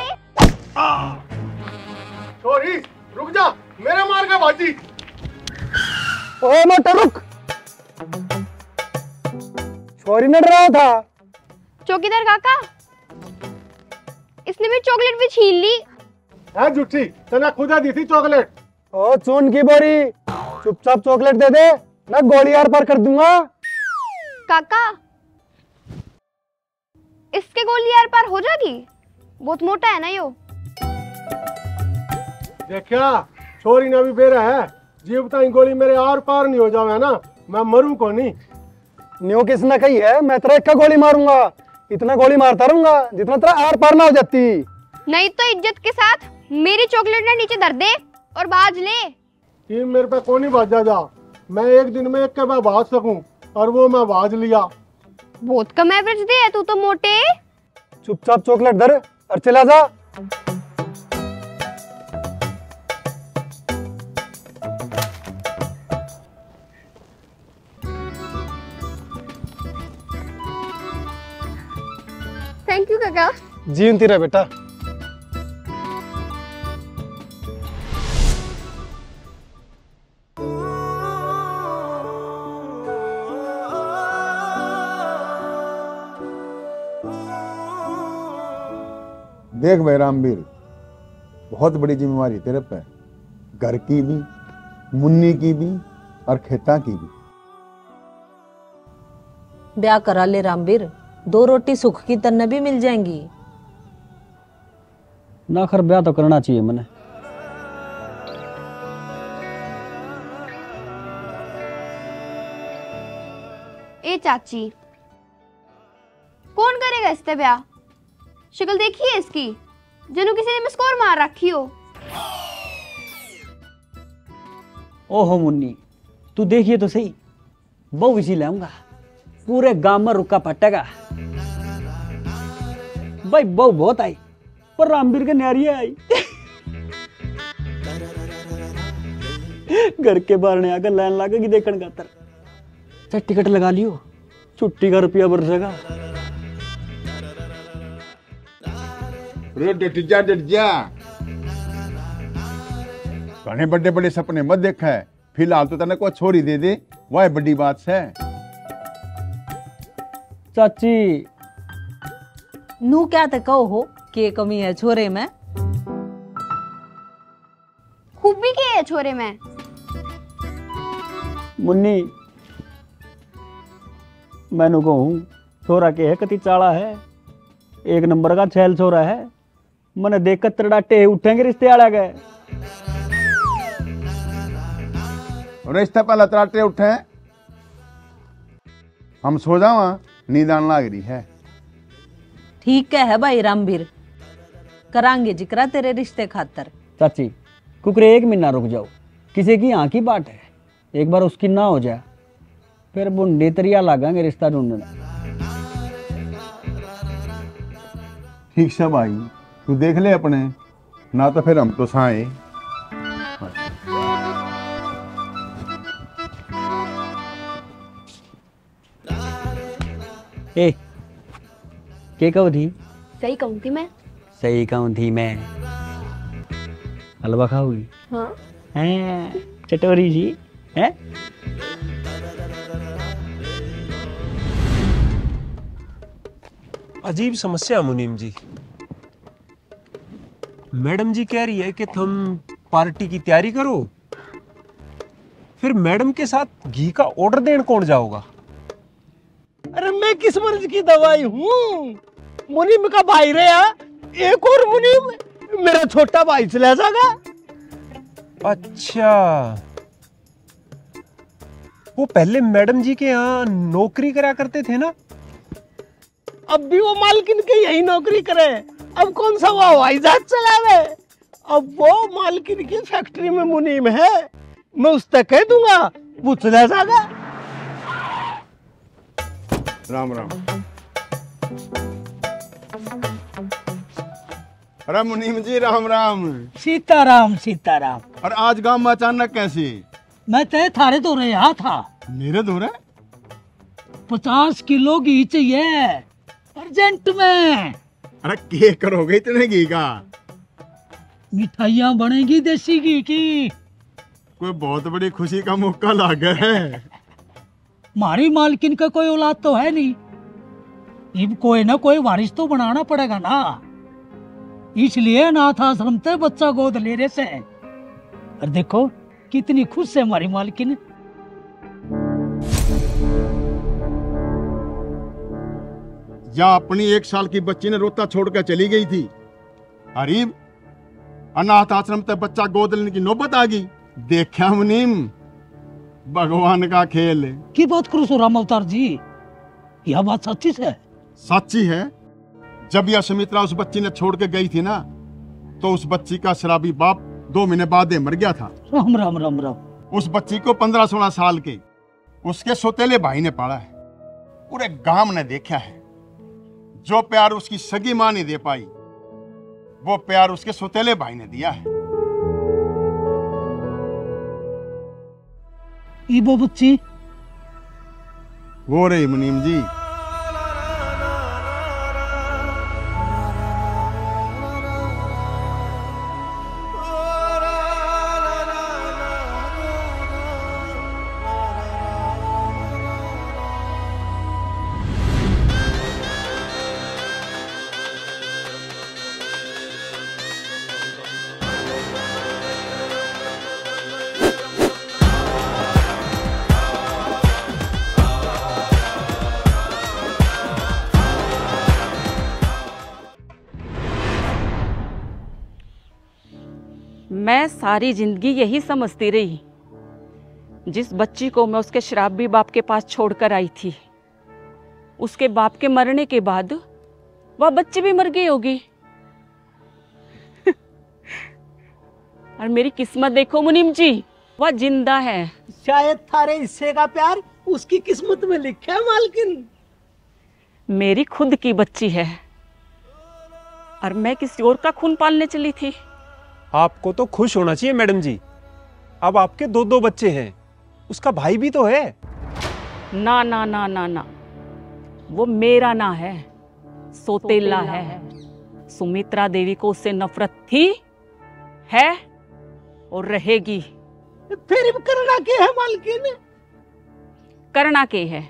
छोरी रुक जा, मेरे मार का बाजी। ओ मोटे रुक, छोरी ने डरा था। चौकीदार काका, इसने मेरी चॉकलेट भी छीन ली। है झूठी, तना खुदा दी थी चॉकलेट। ओ चून की बोरी, चुपचाप चॉकलेट दे दे, मैं गोली आर पार कर दूंगा। काका, इसके गोली आर पार हो जाएगी? बहुत मोटा है ना यो। देखा छोरी ने भी बेरा है, जीव ताई गोली मेरे आर पार नहीं हो जावे ना, मैं मरूं को नहीं। न्यू किसने कही है मैं तेरा एक का गोली मारूंगा? इतना गोली मारता रहूंगा जितना तेरा आर पार ना हो जाती। नहीं तो इज्जत के साथ मेरी चॉकलेट ना नीचे धर दे और बाज ले। टीम मेरे पे कौन ही बाजा जा, मैं एक दिन में एक के मैं बाज सकूं, और वो मैं बाज लिया। बहुत कम एवरेज दे, तू तो मोटे। चुपचाप चॉकलेट धर और चला जा। थैंक यू काका। जीवती रहे बेटा। देख भाई रामवीर, बहुत बड़ी जिम्मेवारी तेरे पे, घर की भी, मुन्नी की भी और खेता की भी। ब्याह करा ले रामवीर, 2 रोटी सुख की तन्ने भी मिल जाएंगी। ना खर ब्याह तो करना चाहिए मने। ए चाची, कौन करेगा इससे ब्याह? शक्ल देखी है इसकी, जनू किसी ने मिस्कोर मार रखी हो। ओहो मुन्नी, तू देखिए तो सही, बहु इसी लाऊंगा, पूरे गांव में रुका पटेगा। भाई बहु बहुत आई, पर रामवीर के न्यारी आई। घर के बाहर ने आकर लाइन लागेगी देखने खातर। चाहे टिकट लगा लियो, छुट्टी का रुपया बरसेगा। डट जा। घने बड़े बड़े सपने मत देखा है, फिलहाल तो तने को छोरी दे दे, वह बड़ी बात है। चाची नू क्या ते कहो हो कि कमी है छोरे में? खूबी के है छोरे में। मुन्नी मैनू कहूँ छोरा के है कति चाला है, 1 नंबर का छैल छोरा है। मने देख कर तड़ाटे उठेंगे रिश्ते आड़ा गए। रिश्ते पहले तड़ाटे उठे, हम सो जावा, नींद आने लग रही है। ठीक है भाई रामवीर, करांगे जिक्रा तेरे रिश्ते खातर। चाची कुकरे 1 महीना रुक जाओ, किसी की यहाँ की बात है, एक बार उसकी ना हो जाए फिर बुंडे तरिया लागेंगे रिश्ता ढूंढने। ठीक से भाई, तू देख ले अपने, ना तो फिर हम तो साए। ए के कहू थी? सही कहूँ थी मैं। सही कहूँ थी मैं। हलवा खाओगी? हाँ। हैं चटोरी जी हैं? अजीब समस्या मुनीम जी। मैडम जी कह रही है कि तुम पार्टी की तैयारी करो, फिर मैडम के साथ घी का ऑर्डर देने कौन जाओगा? अरे मैं किस मर्ज की दवाई हूँ? मुनीम का भाई रे यार, एक और मुनीम मेरा छोटा भाई चला जाएगा। अच्छा, वो पहले मैडम जी के यहाँ नौकरी करा करते थे ना? अब भी वो मालकिन के यही नौकरी करे, अब कौन सा वो हवाई जहाज चलावे? अब वो मालकिन की फैक्ट्री में मुनीम है, मैं उस तक कह दूंगा वो चला जाएगा। राम राम। अरे मुनीम जी राम राम। सीताराम सीताराम। और आज गांव में अचानक कैसे? मैं ते थारे तो रहा था। मेरे दो 50 किलो घी चाहिए अर्जेंट में। अरे क्या करोगे इतने घी का? मिठाइयाँ बनेगी देसी घी की। कोई बहुत बड़ी खुशी का मौका लगा है। हमारी मालकिन का कोई औलाद तो है नहीं, अब कोई ना कोई वारिस तो बनाना पड़ेगा ना, इसलिए अनाथ आश्रम से बच्चा गोद ले रहे से। और देखो कितनी खुश है हमारी मालकिन। या अपनी 1 साल की बच्ची ने रोता छोड़कर चली गई थी, अरीब अनाथ आश्रम तक बच्चा गोद लेने की नौबत आ गई। देखा मुनीम, भगवान का खेल। की बात करो सो राम अवतार जी, यह बात सच्ची है? सच्ची है। जब यह सुमित्रा उस बच्ची ने छोड़ के गई थी ना, तो उस बच्ची का शराबी बाप 2 महीने बाद मर गया था। राम राम राम राम। उस बच्ची को 15-16 साल के उसके सौतेले भाई ने पाला है। पूरे गांव ने देखा है। जो प्यार उसकी सगी मां नहीं दे पाई, वो प्यार उसके सौतेले भाई ने दिया है। वो बच्ची वो रही मुनीम जी। मैं सारी जिंदगी यही समझती रही, जिस बच्ची को मैं उसके शराबी बाप के पास छोड़कर आई थी, उसके बाप के मरने के बाद वह बच्ची भी मर गई होगी। और मेरी किस्मत देखो मुनीम जी, वह जिंदा है। शायद थारे हिस्से का प्यार उसकी किस्मत में लिखा है मालकिन। मेरी खुद की बच्ची है और मैं किसी और का खून पालने चली थी। आपको तो खुश होना चाहिए मैडम जी, अब आपके 2 बच्चे हैं, उसका भाई भी तो है। ना ना ना ना ना, वो मेरा ना है, सौतेला है। सुमित्रा देवी को उससे नफरत थी, है और रहेगी। फिर करना क्या है मालकिन? करना क्या है,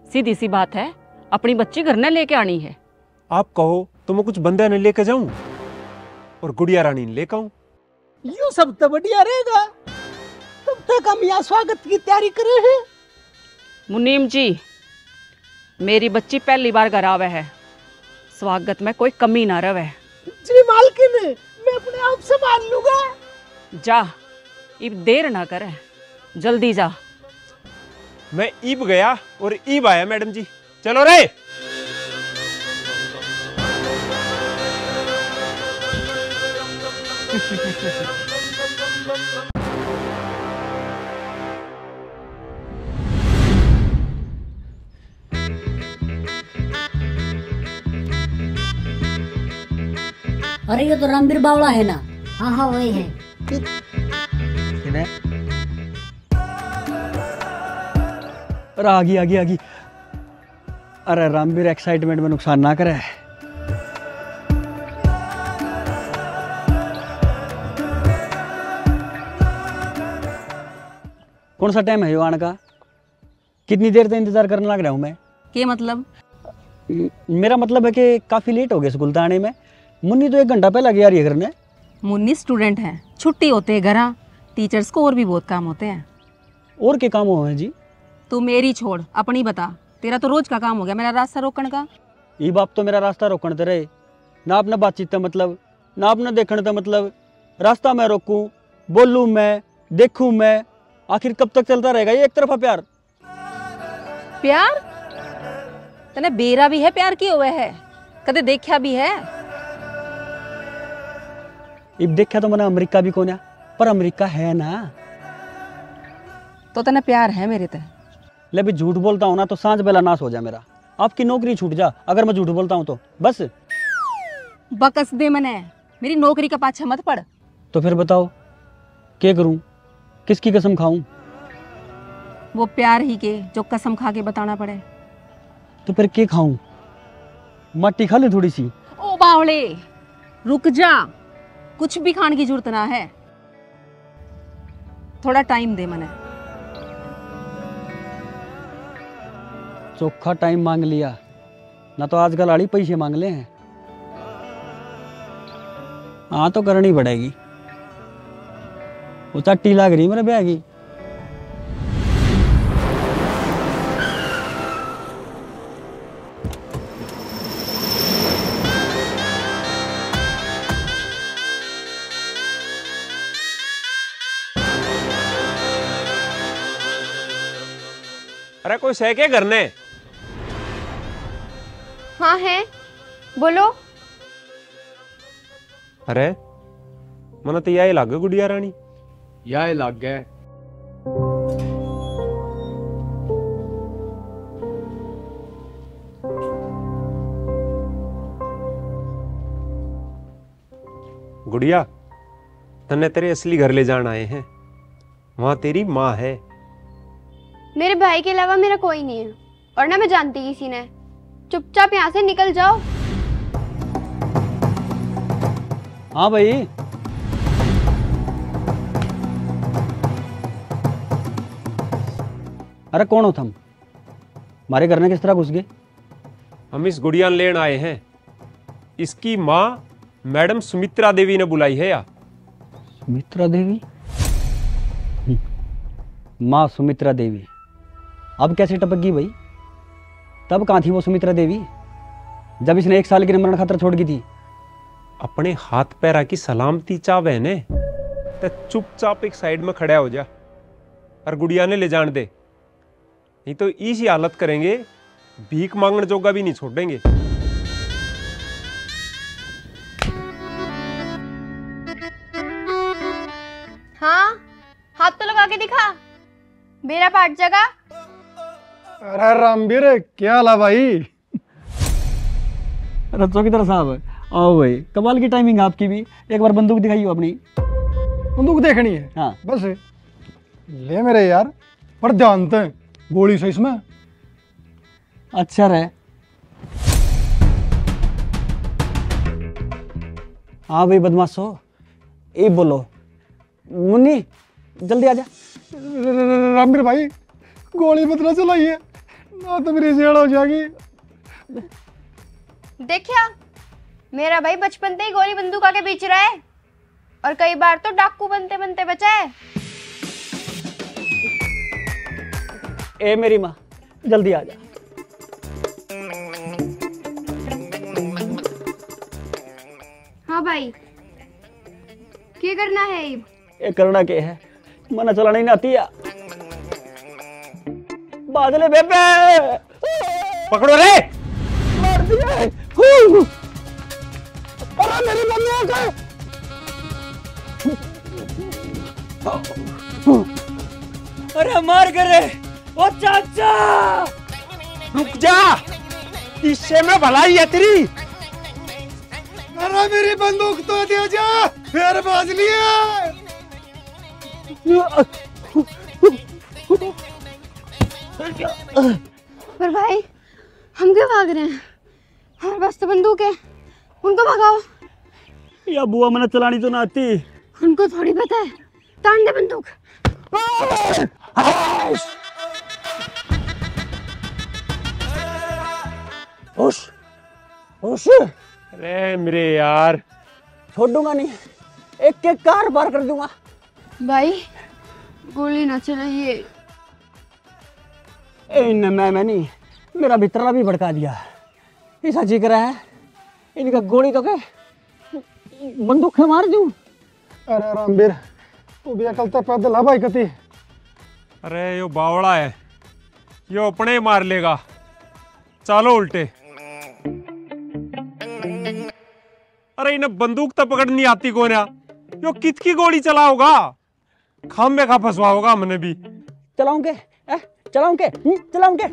सीधी सी बात है, अपनी बच्ची घर ने लेके आनी है। आप कहो तो मैं कुछ बंदे ने लेके जाऊं और गुड़िया रानी ने लेकर आऊं। यू सब तो बढ़िया रहेगा। तब तक हम यहाँ स्वागत की तैयारी करे हैं। मुनीम जी, मेरी बच्ची पहली बार घर आवे है, स्वागत में कोई कमी ना रहे। जी मालकिन, मैं अपने आप संभाल लूंगा। जा, इब देर ना करे, जल्दी जा। मैं ईब गया और ईब आया मैडम जी, चलो रे। अरे ये तो रामवीर बावड़ा है ना? हाँ हाँ वही है। अरे आ गई। अरे रामवीर एक्साइटमेंट में नुकसान ना करे। कौन सा टाइम है आने का? कितनी देर तक इंतजार करने लग रहा हूँ मैं। क्या मतलब? मेरा मतलब है कि काफी लेट हो गया स्कूल आने में। मुन्नी तो 1 घंटा पहले गया रही है घर ने। मुन्नी स्टूडेंट है, छुट्टी होते है घर, टीचर्स को और भी बहुत काम होते हैं। और क्या काम हुआ है जी? तू मेरी छोड़, अपनी बता। तेरा तो रोज का काम हो गया मेरा रास्ता रोकने का। ये बाप तो मेरा रास्ता रोकने ते रहे ना, अपना बातचीत का मतलब ना अपना देखने का मतलब। रास्ता मैं रोकूं, बोलूं मैं, देखूं मैं, आखिर कब तक चलता रहेगा ये एक तरफा प्यार? प्यार तने बेरा भी है प्यार की हुए है, कदे देखा भी है? इब देखा तो मैंने अमेरिका भी कोना, पर अमेरिका है ना। तो तने प्यार है मेरे ते? ले भी झूठ बोलता हूँ ना तो सांझ बेला नाश हो जाए मेरा। आपकी नौकरी छूट जा अगर मैं झूठ बोलता हूँ तो बस। बकस दे मने, मेरी नौकरी का पाछा मत पड़। तो फिर बताओ क्या करूं, किसकी कसम खाऊं? वो प्यार ही के जो कसम खा के बताना पड़े। तो फिर क्या खाऊं? मट्टी खा लूं थोड़ी सी? ओ बावले रुक जा, कुछ भी खाने की जरूरत ना है, थोड़ा टाइम दे मने। चोखा टाइम मांग लिया ना, तो आजकल आड़ी पैसे मांग ले हैं। हाँ तो करनी पड़ेगी, वो चट्टी लग रही मेरे ब्याह की। अरे कोई सह के घर ने? हाँ है, बोलो। अरे मना तो यही लागे गुड़िया रानी। यही लाग गए। गुड़िया, तन्ने तेरे असली घर ले जान आए हैं। वहां तेरी माँ है। मेरे भाई के अलावा मेरा कोई नहीं है और ना मैं जानती किसी ने। चुपचाप यहाँ से निकल जाओ। हाँ भाई। अरे कौन हो तुम? हमारे घर में किस तरह घुस गए? हम इस गुड़िया लेन आए हैं। इसकी माँ मैडम सुमित्रा देवी ने बुलाई है या? सुमित्रा देवी? माँ सुमित्रा देवी अब कैसे टपक गई भाई? तब कहाँ थी वो सुमित्रा देवी जब इसने 1 साल की मरण खातर छोड़ गई थी? अपने हाथ पैरा की सलामती चाह बहने तो चुपचाप एक साइड में खड़ा हो जा और गुड़िया ने ले जान दे, नहीं तो इसी हालत करेंगे, भीख मांगने जोगा भी नहीं छोड़ेंगे। हाँ, हाथ तो लगा के दिखा, मेरा पार्ट जगह। अरे रामवीर क्या हाल है भाई? चौकीदार साहब आओ भाई, कमाल की टाइमिंग आपकी भी। एक बार बंदूक दिखाइए अपनी। बंदूक देखनी है? हाँ बस ले मेरे यार, पर जानते हैं गोली से इसमें। अच्छा रहे। हाँ भाई बदमाशो, ये बोलो। मुन्नी जल्दी आजा। रामवीर भाई गोली मत ना चलाइए, ना तो मेरी जेड़ हो जाएगी। देखिया, मेरा भाई बचपन से ही गोली बंदूक आके बेच रहा है और कई बार तो डाकू बनते बनते बचा है। ए मेरी माँ जल्दी आजा। हाँ भाई, क्या करना है? ये करना क्या है? मना चलाना ही नहीं आती है। बादले बेबे पकड़ो रे। मार दिया। अरे मेरी बंदूक है। अरे मार कर रे। ओ चाचा रुक जा, इससे में भलाई है तेरी। अरे मेरी बंदूक तो दे जा, फिर बाज लिया। पर भाई हम क्यों भाग रहे हैं? हमारे पास तो बंदूक है, उनको भगाओ। या बुआ मैंने चलानी तो ना आती। उनको थोड़ी पता है, तान दे बंदूक। होश होश। अरे मेरे यार, छोड़ दूंगा नहीं, एक एक कार बार कर दूंगा। भाई गोली ना चलाइए। मैं नहीं, मेरा भितरला भी भड़का दिया। ऐसा जी रहा है इनका गोली तो के बंदूक से मार दूं। अरे रामवीर तू भी अकल तो पैदल है भाई कती। अरे यो बावड़ा है, यो अपने मार लेगा। चलो उल्टे। अरे इन्हें बंदूक तो पकड़नी आती कौन है? यो कितकी गोली चलाओगा? खाम में खा फंसवा होगा हमने भी। चलाऊंगे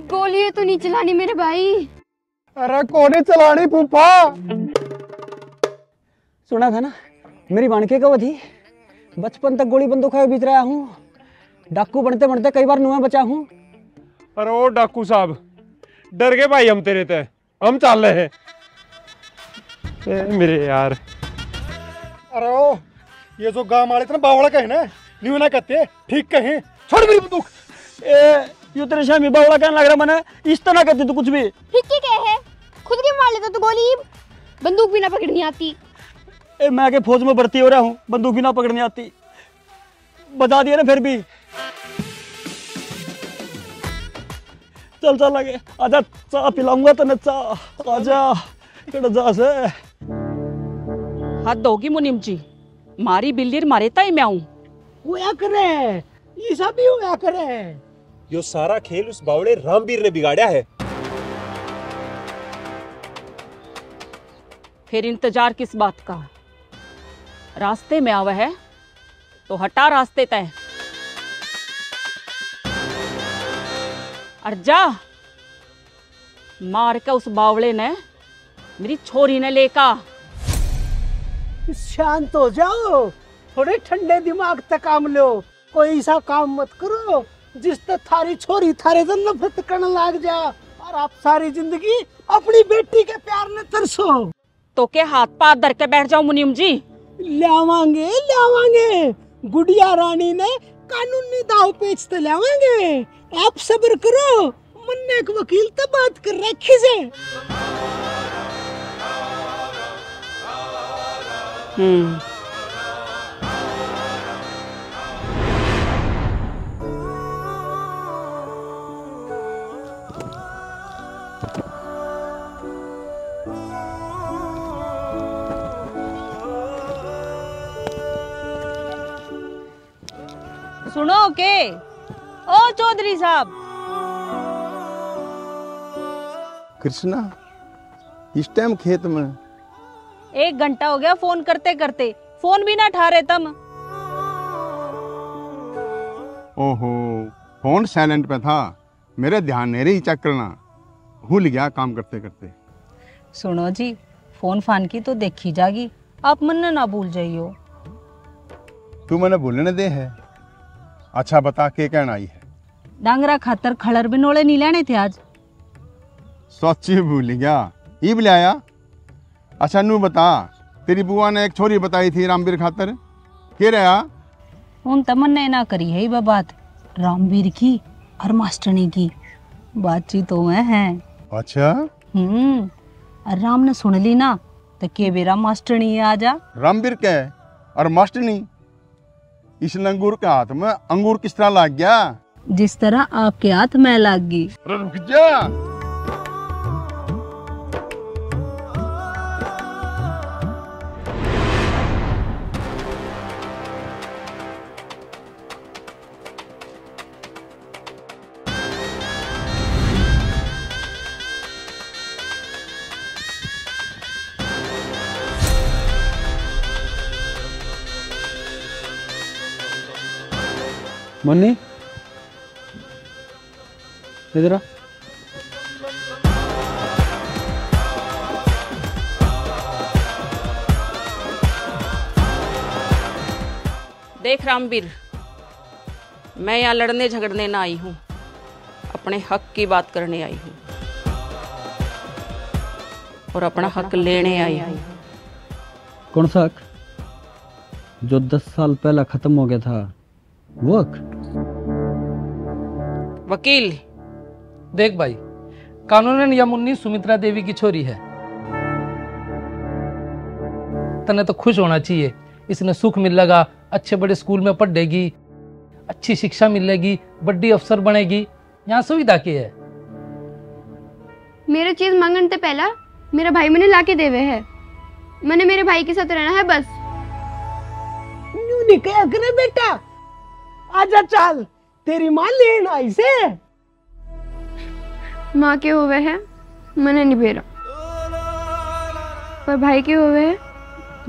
गोली तो नहीं चलानी मेरे भाई। अरे कोने चलानी फूफा। सुना था ना मेरी बाणके कब थी? बचपन तक गोली बंदूक खाए बीत रहा हूँ, डाकू बनते बनते कई बार नुआ बचा हूँ। अरे ओ डाकू साहब, डर गए भाई हम तेरे ते, हम चल रहे हैं। मेरे यार, अरे ओ ये जो गांव वाले इतना बावड़ा कहे ना, न्यू ना कहते ठीक कहे। छोड़ मेरी बंदूक। यो तेरे शामी बावड़ा कहने लग रहा मैंने, इस तरह कहते तू कुछ भी। ठीक ही कहे, खुद के मार लेता तू गोली, बंदूक भी ना पकड़नी आती। मैं के फौज में भर्ती हो रहा हूँ, बंदूक भी ना पकड़नी आती। बता दिया ना फिर भी। चल चल लगे, आजा चाह पिलाऊंगा तने चाह। आजा जा से। हाथ दोगी मुनीम जी? मारी बिल्ली मारे ताई मैं आऊं। होया करे, ये सब भी होया करे। यो सारा खेल उस बावड़े रामवीर ने बिगाड़ा है। फिर इंतजार किस बात का? रास्ते में आवा है तो हटा रास्ते तय। और जा मार के उस बावड़े ने मेरी छोरी ने लेका। शांत हो जाओ, थोड़े ठंडे दिमाग से काम लो। कोई ऐसा काम मत करो जिससे थारी छोरी थारे से नफरत करने लग जा और आप सारी जिंदगी अपनी बेटी के प्यार में तरसो। तो के हाथ पाथ धर के बैठ जाओ मुनीम जी। लावांगे लावांगे, गुड़िया रानी ने कानूनी दाव पेच तो लावांगे। आप सब्र करो, मुन्ने एक वकील तो बात कर रखी से। सुनो के ओ चौधरी साहब। कृष्णा, इस टाइम खेत में? 1 घंटा हो गया फोन करते करते, फोन भी ना उठा रहे तुम। ओहो, फोन साइलेंट पे था, मेरे ध्यान नहीं रही चेक करना, भूल गया काम करते करते। सुनो जी, फोन फान की तो देखी जागी, आप मन ना भूल जाइयो। तू मैंने भूलने दे है। अच्छा बता के कहना आई है? डांगरा खातर खड़र बिनोले नहीं लेने थे आज। सच्ची भूल गया, ईब ले आया। अच्छा नू बता, तेरी बुआ ने एक छोरी बताई थी रामवीर खातर, के रहा? उन तमन ने ना करी है ये बात, रामवीर की और मास्टरनी की बातचीत तो में है। अच्छा। और राम ने सुन ली ना तो के बेरा मास्टरनी आ जा। रामवीर के और मास्टरनी, इस लंगूर के हाथ में अंगूर किस तरह लग गया? जिस तरह आपके हाथ में लग गई। रुक जा। मुन्नी इधर आ। देख रामवीर, मैं यहाँ लड़ने झगड़ने ना आई हूँ, अपने हक की बात करने आई हूँ और अपना हक लेने आई हूँ। कौन सा हक? जो 10 साल पहला खत्म हो गया था वो हक? वकील देख भाई, कानूनन यह मुन्नी सुमित्रा देवी की छोरी है। तने तो खुश होना चाहिए, इसने सुख मिलेगा, अच्छे बड़े स्कूल में पढ़ेगी, अच्छी शिक्षा मिलेगी, बड़ी अफसर बनेगी। यहाँ सुविधा की है। मेरे चीज मांगने से पहला मेरा भाई मैंने लाके देवे है, मैंने मेरे भाई के साथ रहना है बस। न्यू निकल करे बेटा, आजा चल, तेरी माँ लेन आई से। माँ के हुए है मैंने नहीं बेरा, पर भाई के हुए है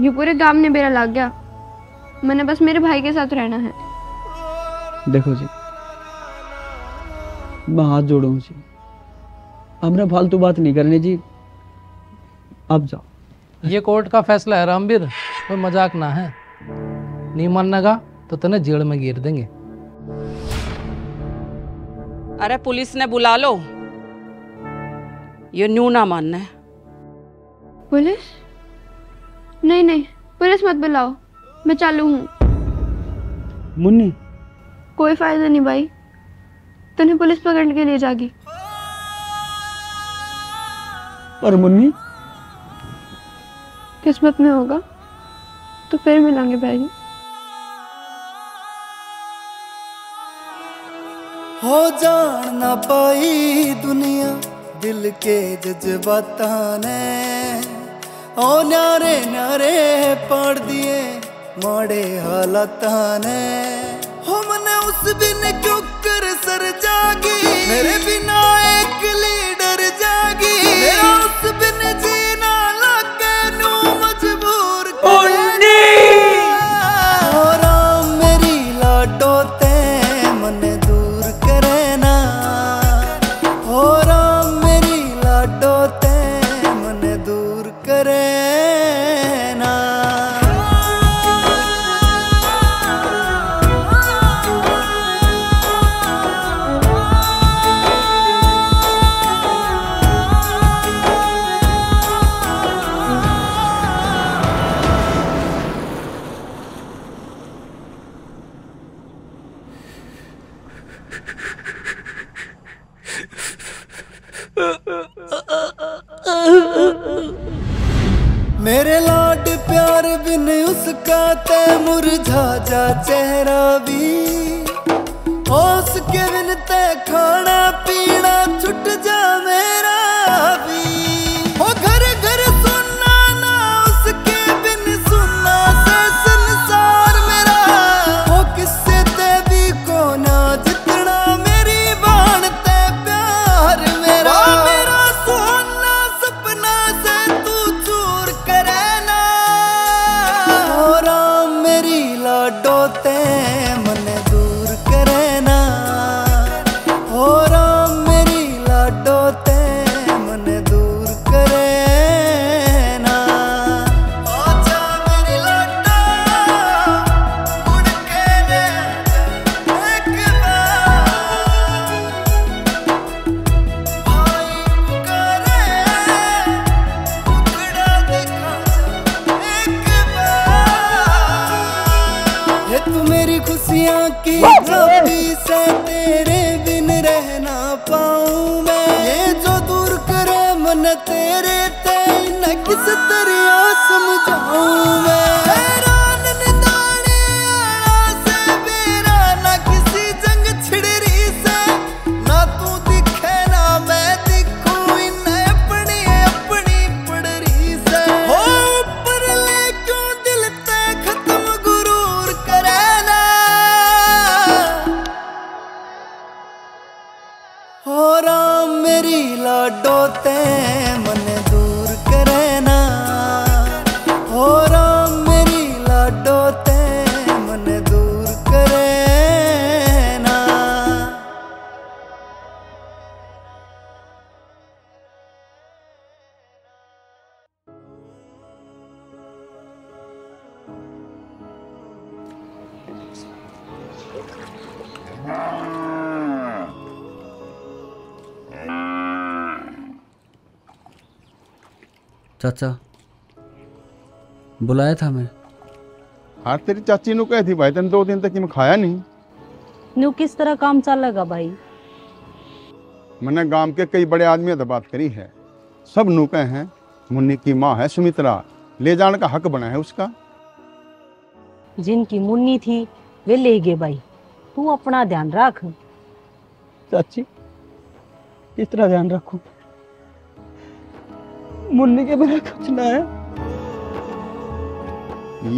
ये पूरे गांव ने बेरा लग गया। मैंने बस मेरे भाई के साथ रहना है। देखो जी, मैं हाथ जोड़ू जी, हमने फालतू बात नहीं करनी जी, अब जाओ। ये कोर्ट का फैसला है रामवीर, कोई मजाक ना है। नहीं माननेगा तो तने जेल में गिर देंगे। अरे पुलिस ने बुला लो, ये न्यू ना मानना है। पुलिस? नहीं नहीं, पुलिस मत बुलाओ, मैं चालू हूँ। मुन्नी कोई फायदा नहीं भाई, तने पुलिस पकड़ के ले जागी। पर मुन्नी किस्मत में होगा तो फिर मिलेंगे भाई। हो जान ना पाई दुनिया दिल के जज्बातां ने, ओ न्यारे न्यारे पढ़ दिए माड़े हालातां ने। हो मने उस बिन क्यों कर सर जागी, मेरे बिना एक लीडर जागी, मेरा उस बिन जीना लगे नू मजबूर करे। ओ राम मेरी लाडो ते मन दूर करे ना, ओ राम मेरी लाडो ते मन दूर करे ना। मुरझा जा चेहरा भी, उसके बिन ते खाना पीना छुट जा मेरा भी। ओ घर घर सुनना ना उसके बिन सुनना से संसार मेरा। ओ किससे ते भी कोना जितना मेरी बाण ते प्यार मेरा। मेरा सोना सपना से तू चूर करे ना। ओ राम मेरी लाडो ते मन दूर करे ना। ओ राम मेरी लाडो ते मन दूर करे ना। आजा मेरी लाडो मुड़ के ने एक बार। भाई पुकारे टुकड़ा दिखा एक बार। ये तू मेरी खुशियाँ की चाबी से तेरे बिन रह ना पाऊं मैं। ये जो दूर करे मन तेरे ते न किस तरह समझाऊं मैं। हैरान निदाने आड़ा से बेरा ना किसी जंग छिड़री से। ना तू दिखे ना मैं दिखूं इन अपनी अपनी पड़री से। हो ऊपर ले क्यों दिल ते खत्म गुरूर करे ना। हो राम मेरी लाडो ते मन दूर करे ना। हो राम मेरी लाडो ते मन दूर करे ना। चाचा बुलाया था मैं। हाँ तेरी चाची नु कही थी भाई तेन 2 दिन तक मैं खाया नहीं। न्यू किस तरह काम चलेगा भाई? मैंने गांव के कई बड़े आदमियों से बात करी है। सब नु कहे हैं मुन्नी की माँ है सुमित्रा, ले जाने का हक बना है उसका। जिनकी मुन्नी थी वे ले गए भाई, तू अपना ध्यान रख। चाची किस तरह ध्यान रखूं? मुन्नी के बिना कुछ ना है।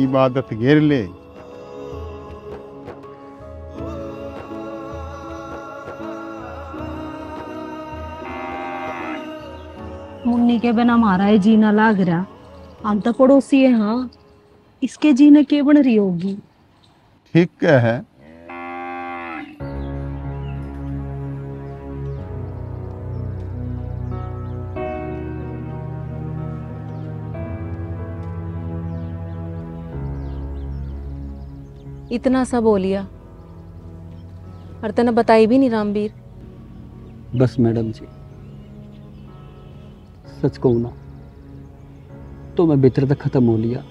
इबादत घेर ले। मुन्नी के बिना हमारा ये जीना लाग रहा। हम तो पड़ोसी है। हाँ, इसके जीने के बन रही होगी। ठीक है। इतना सा बोलिया और तने बताई भी नहीं रामवीर। बस मैडम जी, सच कहूं ना तो मैं भीतर तक खत्म हो लिया।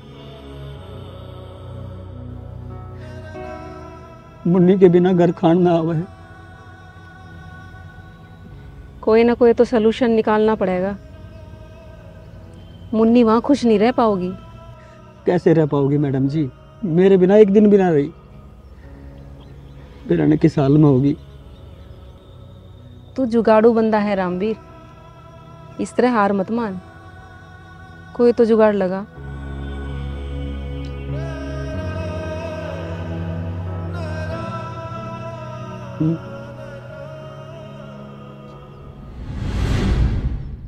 मुन्नी के बिना घर खान ना आवे। कोई ना कोई तो सलूशन निकालना पड़ेगा। मुन्नी वहां खुश नहीं रह पाओगी। कैसे रह पाओगी मैडम जी? मेरे बिना एक दिन भी ना रही। फिर आने किस हाल में होगी? तू जुगाड़ू बंदा है रामवीर, इस तरह हार मत मान। कोई तो जुगाड़ लगा।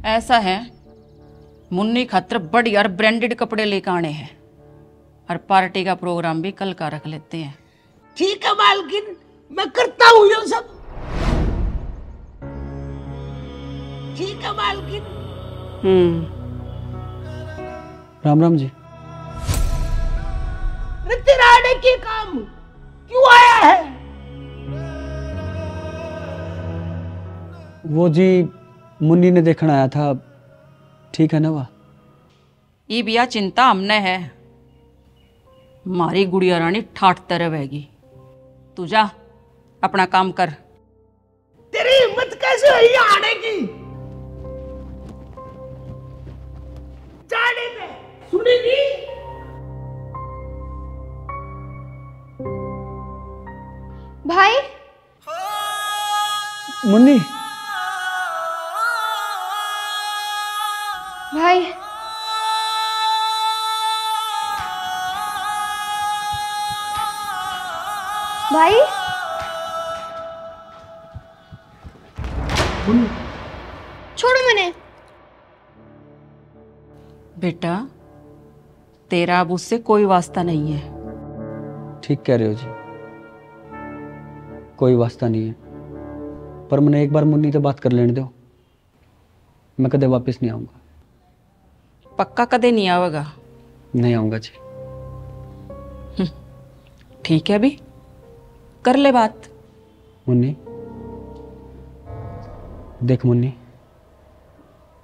ऐसा है, मुन्नी खातर बढ़िया और ब्रांडेड कपड़े लेकर आने हैं और पार्टी का प्रोग्राम भी कल का रख लेते हैं। ठीक है मालकिन, मैं करता हूँ ये सब। ठीक है मालकिन। राम राम जी। तेरा आने के काम क्यों आया है? वो जी मुन्नी ने देखना आया था। ठीक है ना? वह ये बिया चिंता हमने है। मारी गुड़िया रानी ठाटते रहेगी। तू जा अपना काम कर। तेरी हिम्मत कैसे हुई आने की? जाने दे, सुनी नहीं? मुन्नी भाई भाई छोड़ो मैंने। बेटा तेरा अब उससे कोई वास्ता नहीं है। ठीक कह रहे हो जी, कोई वास्ता नहीं है, पर मैंने एक बार मुन्नी से बात कर लेने दो, मैं कदे वापस नहीं आऊंगा। पक्का कदे नहीं आवेगा? नहीं आऊंगा जी। ठीक है, अभी कर ले बात। मुन्नी देख, मुन्नी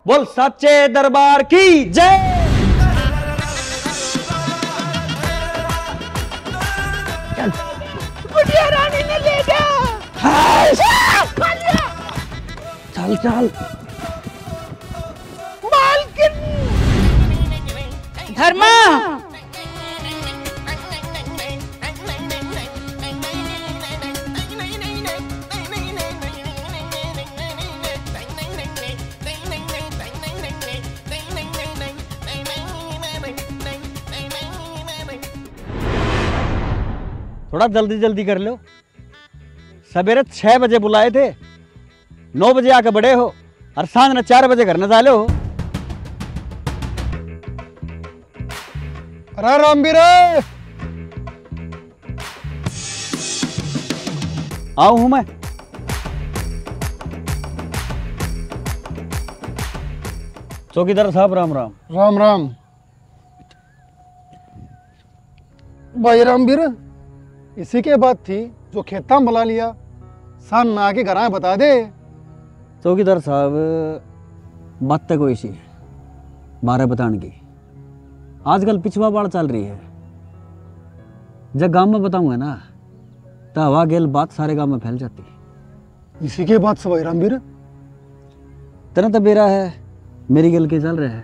बोल सच्चे दरबार की जय। बुढ़िया रानी ने ले गया। चल चल। मालकिन धर्मा थोड़ा जल्दी जल्दी कर लो, सवेरे 6 बजे बुलाए थे, 9 बजे आके बड़े हो और सांझ ने 4 बजे घर न डाले हो। अरे रामबीर आओ हूं मैं। चौकीदार साहब राम राम। राम राम। भाई रामबीर, इसी के बात थी जो खेता में बुला लिया, सान ना आके घर आए बता दे। चौकीदार साहब बात तो कोई सी 12 बताने की, आजकल पिछवा बाढ़ चल रही है, जब गांव में बताऊंगा ना तो हवा गेल बात सारे गांव में फैल जाती है। इसी के बात से भाई रामबीर तेरा तो बेरा है, मेरी गेल के चल रहा है,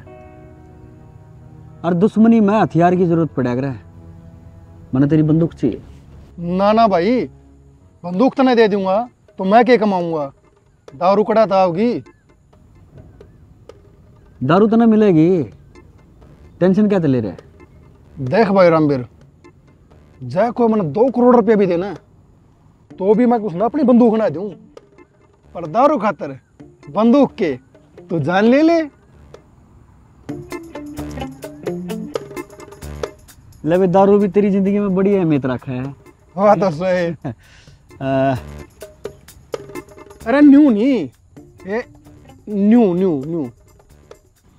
और दुश्मनी में हथियार की जरूरत पड़ेगा, मैंने तेरी बंदूक चाहिए। ना ना भाई, बंदूक तो नहीं दे दूंगा तो मैं क्या कमाऊंगा, दारू कड़ा तो आओगी। दारू तो ना मिलेगी, टेंशन क्या ले रहे? देख भाई रामबीर, जय को मैंने 2 करोड़ रुपया भी देना तो भी मैं कुछ ना अपनी बंदूक ना दूं, पर दारू खातर बंदूक के तो जान ले ले। ले दारू भी तेरी जिंदगी में बड़ी अहमियत रखा है। हाँ तो सही। अरे न्यू नहीं, ये न्यू न्यू न्यू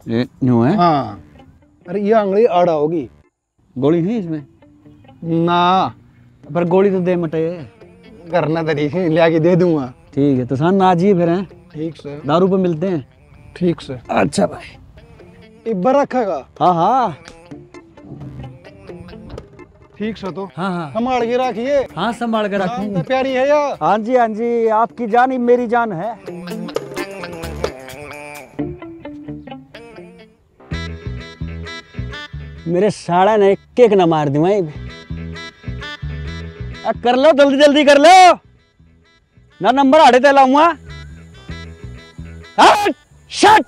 ये न्यू है। हाँ, अरे ये आंगली आड़ा होगी। गोली है इसमें? ना, पर गोली तो दे मटे। करना तरीके ले आके दे दूंगा। ठीक है, तो सान आज ही फिर हैं। ठीक से दारू पे मिलते हैं। ठीक से। अच्छा भाई, इब्बर रखेगा? हाँ हाँ ठीक से। तो हाँ हाँ संभाल के रखिए। हाँ संभाल के रखूंगा। प्यारी है या? हाँ जी, आपकी जान ही मेरी जान है। मेरे साड़ा ने केक ना मार दूं। कर लो जल्दी जल्दी कर लो ना, नंबर आड़े ते लाऊंगा। शट।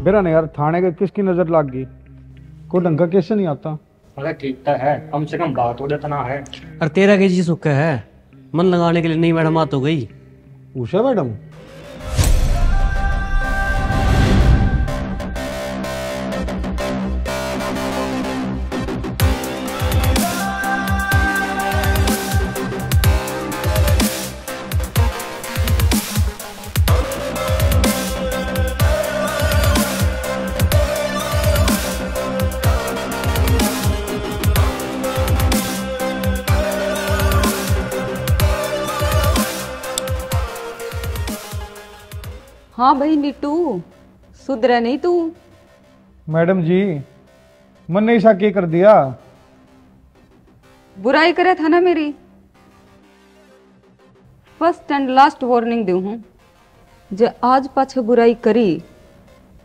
बेरा ने यार थाने के किसकी नजर लग गई, कोई ढंग का केस नहीं आता। अरे ठीक तो है, कम से कम बात हो जाता ना है। और तेरा के जी सुख है, मन लगाने के लिए नहीं मैडम आ तो गई। उषा मैडम? हाँ भाई नीटू, सुधरा नहीं तू? मैडम जी मन ने ऐसा क्या कर दिया? बुराई करे था ना मेरी। फर्स्ट एंड लास्ट वार्निंग दूं हूँ, जो आज पाछे बुराई करी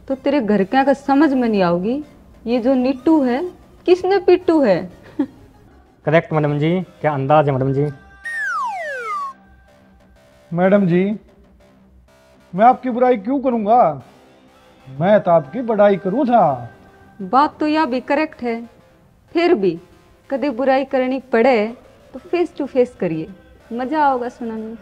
तो तेरे घर क्या का समझ में नहीं आओगी। ये जो नीटू है किसने पिट्टू है? करेक्ट मैडम जी, क्या अंदाज है मैडम जी। मैडम जी मैं आपकी बुराई क्यों करूंगा, मैं तो आपकी बड़ाई करूं था। बात तो यह भी करेक्ट है, फिर भी कभी बुराई करनी पड़े तो फेस टू फेस करिए, मजा आओगा सुनाने में।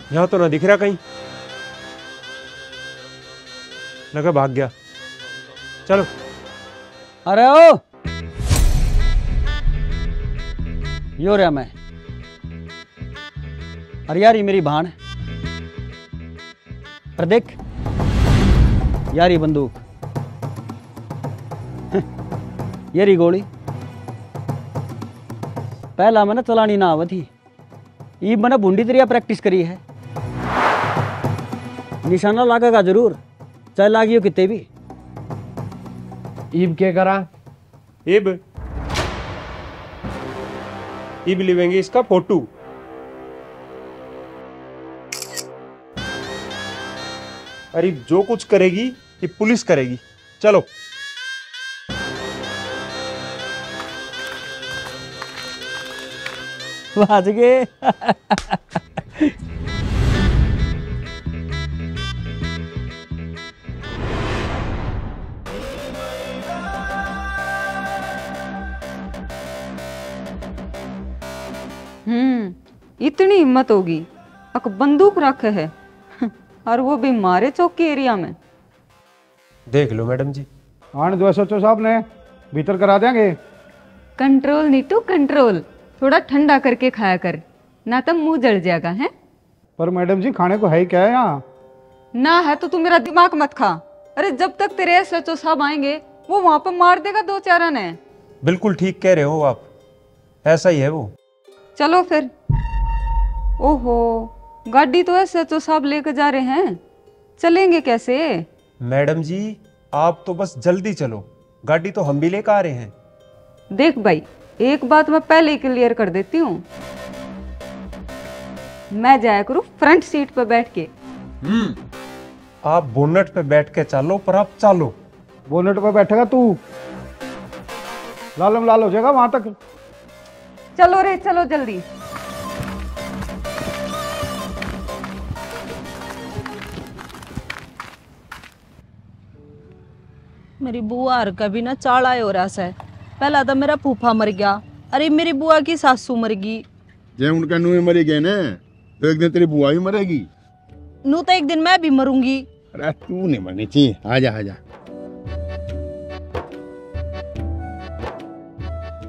यहाँ तो ना दिख रहा कहीं, लगा भाग गया। चलो। अरे ओ यो रहा मैं। अरे यार ये मेरी भान है, पर देख यार ये बंदूक, ये रही गोली। पहला मैंने चलानी ना आवत थी, ये मैंने बूंदी तरिया प्रैक्टिस करी है। निशाना लागेगा जरूर, चाहे लागियो कितने भी। ईब क्या करा? ईब लिवेंगे इसका फोटो। अरे जो कुछ करेगी ये पुलिस करेगी। चलो। बाज गए। इतनी हिम्मत होगी, अक बंदूक रखे है और वो भी मारे चौकी एरिया में। देख लो मैडम जी। आने दो एसएचओ साहब ने, भीतर करा देंगे। कंट्रोल नीटू कंट्रोल, थोड़ा ठंडा करके खाया कर, ना तो मुंह जल जाएगा है। पर मैडम जी खाने को है ही क्या है यहाँ? ना है तो तू मेरा दिमाग मत खा। अरे जब तक तेरे एसएचओ साहब आएंगे वो वहां पर मार देगा दो चार ने। बिल्कुल ठीक कह रहे हो आप, ऐसा ही है वो। चलो फिर। ओहो, गाड़ी तो एसएचओ साहब लेकर जा रहे हैं, चलेंगे कैसे? मैडम जी आप तो बस जल्दी चलो, गाड़ी तो हम भी लेकर आ रहे हैं। देख भाई, एक बात मैं पहले ही क्लियर कर देती हूँ, मैं जाया करूँ फ्रंट सीट पर बैठ के। आप बोनट पे बैठ के चलो, पर आप चलो। बोनट पे बैठेगा तू, लालम लाल हो जाएगा वहां तक। चलो रे चलो जल्दी। मेरी बुआ हर कभी ना चाड़ा हो रहा है। पहला तो मेरा फूफा मर गया, अरे मेरी बुआ की सासू मर गई। जब उनका नुए मरी गए ना, तो एक दिन तेरी बुआ भी मरेगी। नू तो एक दिन मैं भी मरूंगी। अरे तू नहीं मरनी चाहिए, आजा आजा।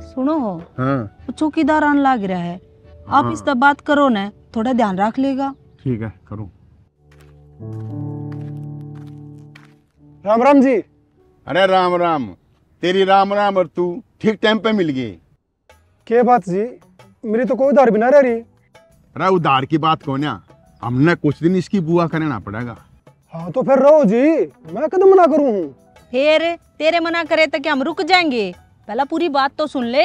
सुनो, हाँ चौकीदार आने लग रहा है, आप हाँ। इस तरह बात करो ना, थोड़ा ध्यान रख लेगा। ठीक है करूँ। राम राम जी। अरे राम राम, तेरी राम राम, और तू ठीक टाइम पे मिल गई। क्या बात जी, मेरी तो कोई उधार भी ना रह रही। अरे उधार की बात कौन है, हमने कुछ दिन इसकी बुआ करना पड़ेगा। हाँ तो फिर रहो जी, मैं कदम मना करूँ। फिर तेरे मना करे तो क्या हम रुक जाएंगे? पहला पूरी बात तो सुन ले।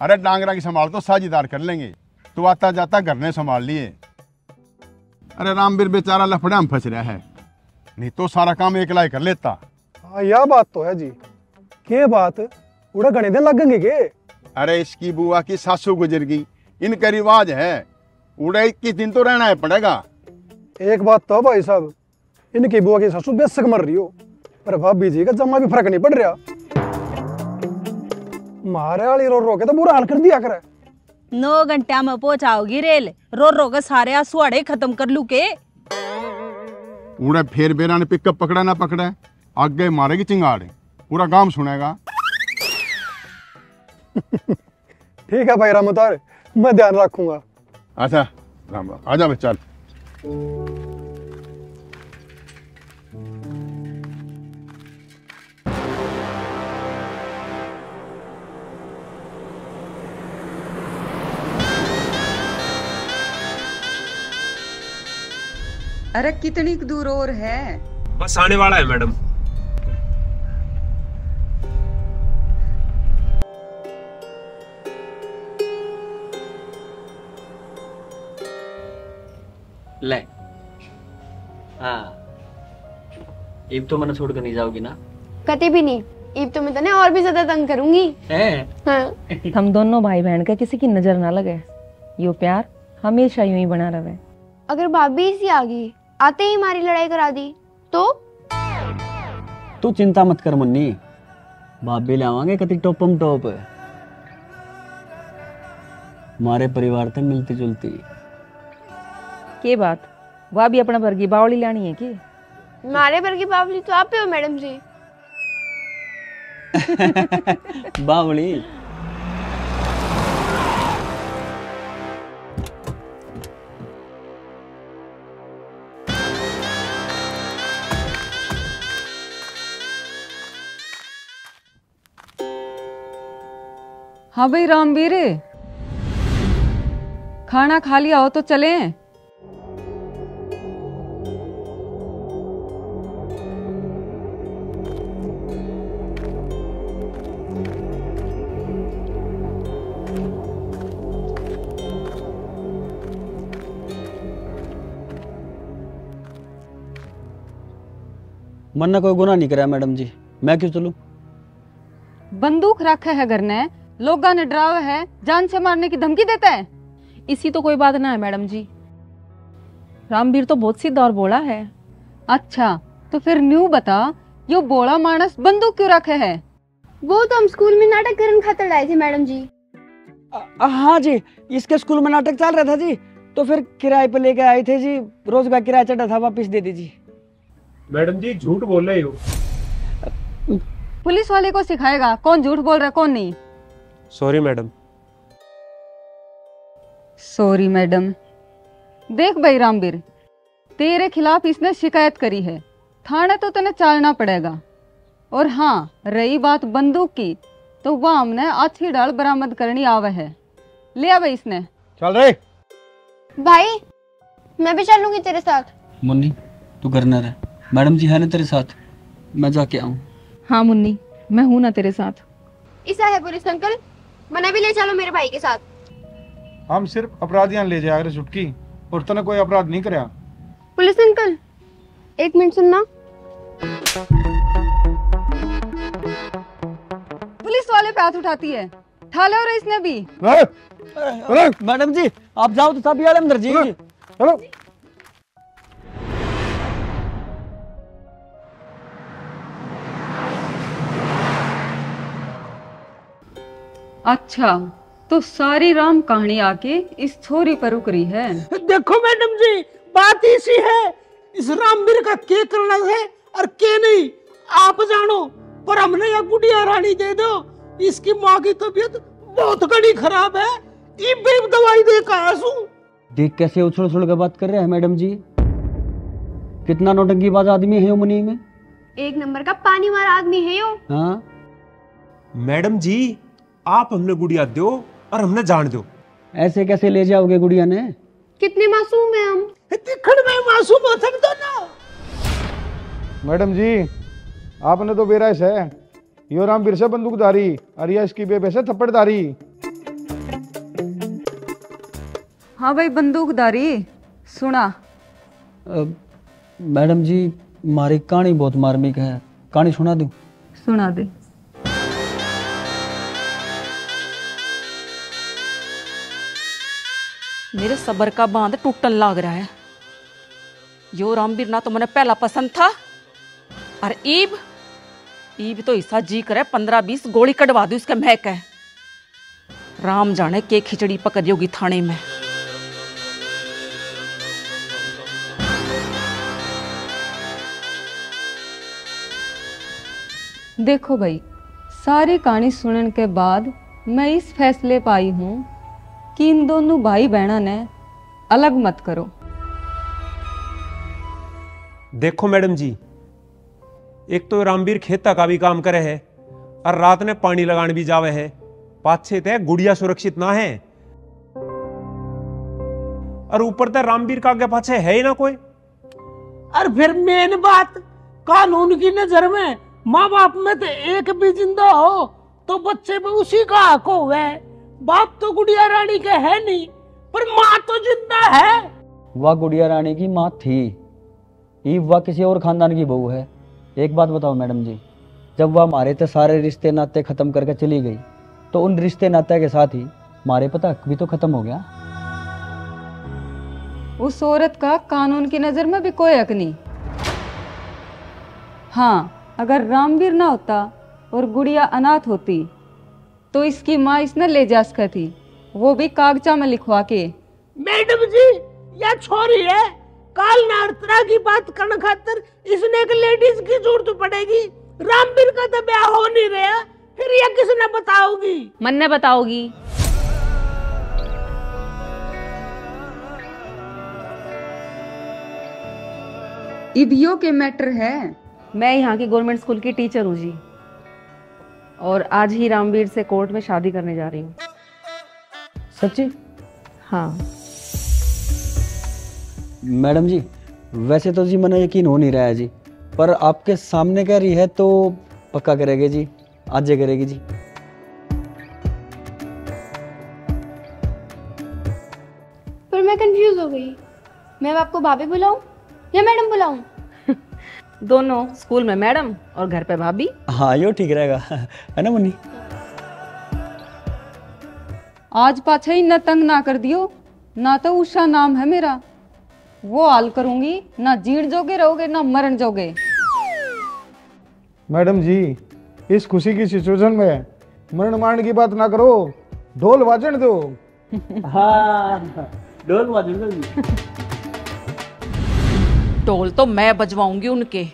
अरे डांगरा की संभाल तो साझेदार कर लेंगे, तू आता जाता घर ने संभाल लिए। अरे रामवीर बेचारा लफड़ा में फंस रहा है, नहीं तो सारा काम अकेला ही कर लेता। हाँ यह बात तो है जी। के बात उड़ा घने दिन लगेंगे के? अरे इसकी बुआ की सासू गुजर गई, इनका रिवाज है, उड़ा 21 दिन तो रहना है पड़ेगा। एक बात तो भाई साहब, इनकी बुआ की सासू बेशक मर रही हो, पर भाभी जी का जमा भी फर्क नहीं पड़ रहा। मारे वाली रो रो के तो बुरा हाल कर दिया करे। 9 घंटा में पहुंचाओगी रेल, रो रो के सारे आंसुआड़े खत्म कर लू के। उड़ा फेर बेरा ने पिकअप पकड़ा ना पकड़ा, आगे मारेगी चिंगाड़, पूरा गांव सुनेगा। ठीक है भाई रामोतार, मैं ध्यान रखूंगा। अच्छा राम राम, आजा बच्चा। अरे कितनी दूर और है? बस आने वाला है मैडम। ले हाँ, इब तो मैंने छोड़ कर नहीं जाओगी ना? कभी भी नहीं, इब तो मैं तने और भी ज्यादा तंग करूंगी। हाँ। हम दोनों भाई बहन का किसी की नजर ना लगे, यो प्यार हमेशा यूं ही बना रहे। अगर भाभी इसी आ गई, आते ही हमारी लड़ाई करा दी तो? तू चिंता मत कर मुन्नी, भाभी ले आवांगे कति टॉपम टॉप, हमारे परिवार से मिलती जुलती। के बात, वह भी अपना वर्गी बावली लानी है की? हमारे वर्गी बावली तो आप ही हो मैडम जी। बावली हाँ भाई रामवीर, खाना खा लिया हो तो चलें? मन ने कोई गुनाह नहीं करा मैडम जी, मैं क्यों चलूं? बंदूक रखा है घर ने, लोगा ने डरावा है, जान से मारने की धमकी देता है। इसी तो कोई बात ना है मैडम जी, रामवीर तो बहुत सीधा और बोला है। अच्छा तो फिर न्यू बता, यो बोला मानस बंदूक क्यों रखे है? वो तो हम स्कूल में नाटक करने खातर लाए थे मैडम जी। हाँ जी, इसके स्कूल में नाटक चल रहा था जी, तो फिर किराए पे लेके आए थे जी, रोज का किराया चढ़ा था, वापस दे दीजिए। मैडम जी झूठ बोल रहे हो। पुलिस वाले को सिखाएगा कौन झूठ बोल रहा है कौन नहीं। Sorry madam. Sorry madam. देख भाई रामवीर, तेरे खिलाफ इसने शिकायत करी है, थाने तो तने चालना पड़ेगा। और हाँ, रही बात बंदूक की, तो वह हमने आछी डाल बरामद करनी आवे है। ले आ भाई इसने। चल रहे भाई, मैं भी चलूंगी तेरे साथ। मुन्नी तू घर न रह, मैडम जी है ना तेरे साथ, मैं जाके आऊँ। हाँ मुन्नी, मैं हूं ना तेरे साथ। ऐसा है पुलिस अंकल, मना भी ले चलो मेरे भाई के साथ। हम सिर्फ अपराधियां ले जाया रे छुटकी, और तने कोई अपराध नहीं करया। पुलिस अंकल एक मिनट सुनना। पुलिस वाले पे हाथ उठाती है, ठा लो रे इसने भी। मैडम जी आप जाओ तो सब यार अंदर जी। चलो अच्छा तो सारी राम कहानी आके इस छोरी पर रुक रही है। देखो मैडम जी, बात इसी है, इस रामवीर का के करना है और के नहीं आप जानो, पर हमने यह गुड़िया रानी दे दो। इसकी माँ की तबीयत बहुत घनी खराब है, भी दवाई दे का आंसू। देख कैसे उछल उछल के बात कर रहे हैं मैडम जी, कितना नौटंकीबाज आदमी है मुनी में। एक नंबर का पानी मारा आदमी है यो। हाँ मैडम जी, आप हमने गुड़िया दो और हमने जान दो। ऐसे कैसे ले जाओगे गुड़िया ने? कितने मासूम है हम। दिखण में मासूम हो सकते ना। मैडम जी आपने तो बेराइस है, यो रामवीर से बंदूकधारी और ये इसकी बेबे से थप्पड़धारी। हाँ भाई बंदूकधारी सुना। मैडम जी मारी कहानी बहुत मार्मिक है, कहानी सुना दूं? सुना दे। मेरे सबर का बांध टूटन लाग रहा है। यो रामवीर ना तो मैंने पहला पसंद था, और ईब तो ऐसा जी करे 15-20 गोली कटवा दूं इसके महक है। राम जाने के खिचड़ी पकड़ योगी थाने में। देखो भाई, सारी कहानी सुनने के बाद मैं इस फैसले पाई हूँ कि इन दोनों भाई बहना ने अलग मत करो। देखो मैडम जी, एक तो रामवीर खेता का भी काम करे है और रात ने पानी लगाने भी जावे है, पाछे ते गुड़िया सुरक्षित ना है, और ऊपर ते रामवीर का आगे पाछे है ही ना कोई। और फिर मेन बात, कानून की नजर में माँ बाप में तो एक भी जिंदा हो तो बच्चे पे उसी का हक होवे। बाप तो गुड़िया रानी के है नहीं, पर माँ तो जिंदा है। वह गुड़िया रानी की माँ थी, ईव वह किसी और खानदान की बहू है। एक बात बताओ मैडम जी, जब वह हमारे तो सारे रिश्ते नाते खत्म करके चली गई, तो उन रिश्ते नाते के साथ ही हमारे पता भी तो खत्म हो गया। उस औरत का कानून की नजर में भी कोई हक नहीं। हाँ, अगर रामवीर ना होता और गुड़िया अनाथ होती तो इसकी माँ इसने ले जा सकती थी, वो भी कागजा में लिखवा के। मैडम जी, यह छोरी है, काल नारतरा की बात करने खातिर इसने एक लेडीज की जरूरत पड़ेगी। रामवीर का तो ब्याह हो नहीं रहा, फिर यह किसने बताओगी? मन्ने बताओगी। इबियो के मैटर है। मैं यहाँ की गवर्नमेंट स्कूल की टीचर हूँ जी, और आज ही रामवीर से कोर्ट में शादी करने जा रही हूँ। सच्ची? हाँ मैडम जी, वैसे तो जी मैंने यकीन हो नहीं रहा है जी, पर आपके सामने कह रही है तो पक्का करेगी जी, आज ही करेगी जी। पर मैं कंफ्यूज हो गई, मैं आपको भाभी बुलाऊं या मैडम बुलाऊं? दोनों, स्कूल में मैडम और घर पे भाभी। हाँ, यो ठीक रहेगा, है ना मुन्नी? आज पाछा ही न तंग ना कर दियो, ना तो उषा नाम है मेरा, वो हाल करूंगी, ना जीण जोगे रहोगे ना मरण जोगे। मैडम जी, इस खुशी की सिचुएशन में मरण मारने की बात ना करो, ढोल बाजन दो। हाँ, ढोल बाजन दो। ढोल तो मैं बजवाऊंगी उनके।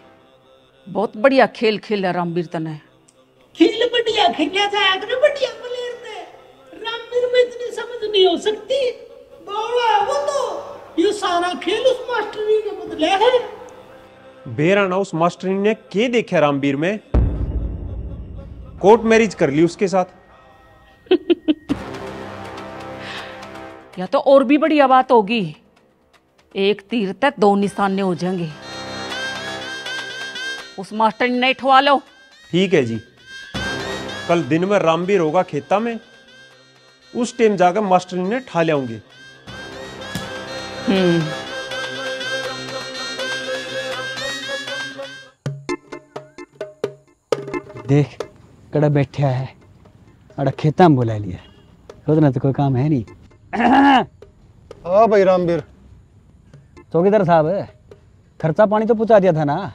बहुत बढ़िया खेल खेला रामवीर तने। खेल बढ़िया खेला था, आगे बढ़िया प्लेयर थे। रामवीर में इतनी समझ नहीं हो सकती, बौड़ा है वो तो। ये सारा खेल उस मास्टरी ने बदला है। बेराना उस मास्टरी ने क्या देखा रामवीर में? कोर्ट मैरिज कर ली उसके साथ। या तो और भी बढ़िया बात होगी, एक तीर तक दो निशाने हो जाएंगे। उस मास्टर ने नहीं ठवा लो। ठीक है जी, कल दिन में रामवीर होगा खेता में, उस टाइम जाकर मास्टर ने ठा लाऊंगे। देख कड़ा बैठा है, अड़ा खेता में बुला लिया, सोचना तो कोई काम है नहीं। हाँ भाई रामवीर। चौकीदार साहब, खर्चा पानी तो पूछा दिया था ना,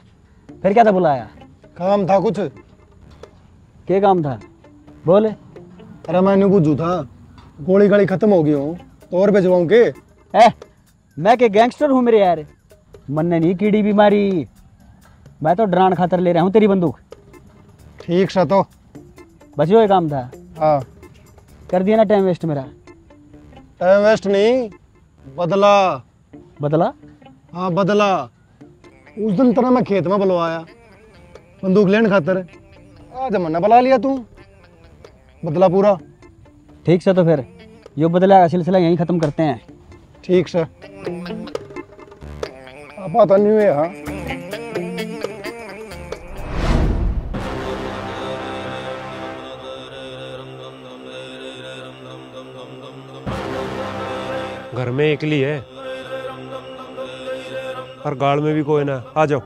फिर क्या था बुलाया? काम था कुछ। क्या काम था बोले? अरे मैंने पूछू था, गोली गाड़ी खत्म हो गई हो तो और भेजवाऊं के? मैं के गैंगस्टर हूँ मेरे यार, मन्ने नहीं कीड़ी बीमारी, मैं तो डरान खातर ले रहा हूँ तेरी बंदूक। ठीक सा तो बस यो काम था। हाँ, कर दिया ना टाइम वेस्ट मेरा। टाइम वेस्ट नहीं, बदला। बदला? हाँ बदला। उस दिन तरह मैं खेत में बुलवाया बंदूक लेने खातर, आज मन्ना बुला लिया तू, बदला पूरा। ठीक से, तो फिर यो बदला का सिलसिला यहीं खत्म करते हैं। ठीक से। पता नहीं हुए। हाँ घर में अकेली है और गाड़ में भी कोई ना। आ जाओ।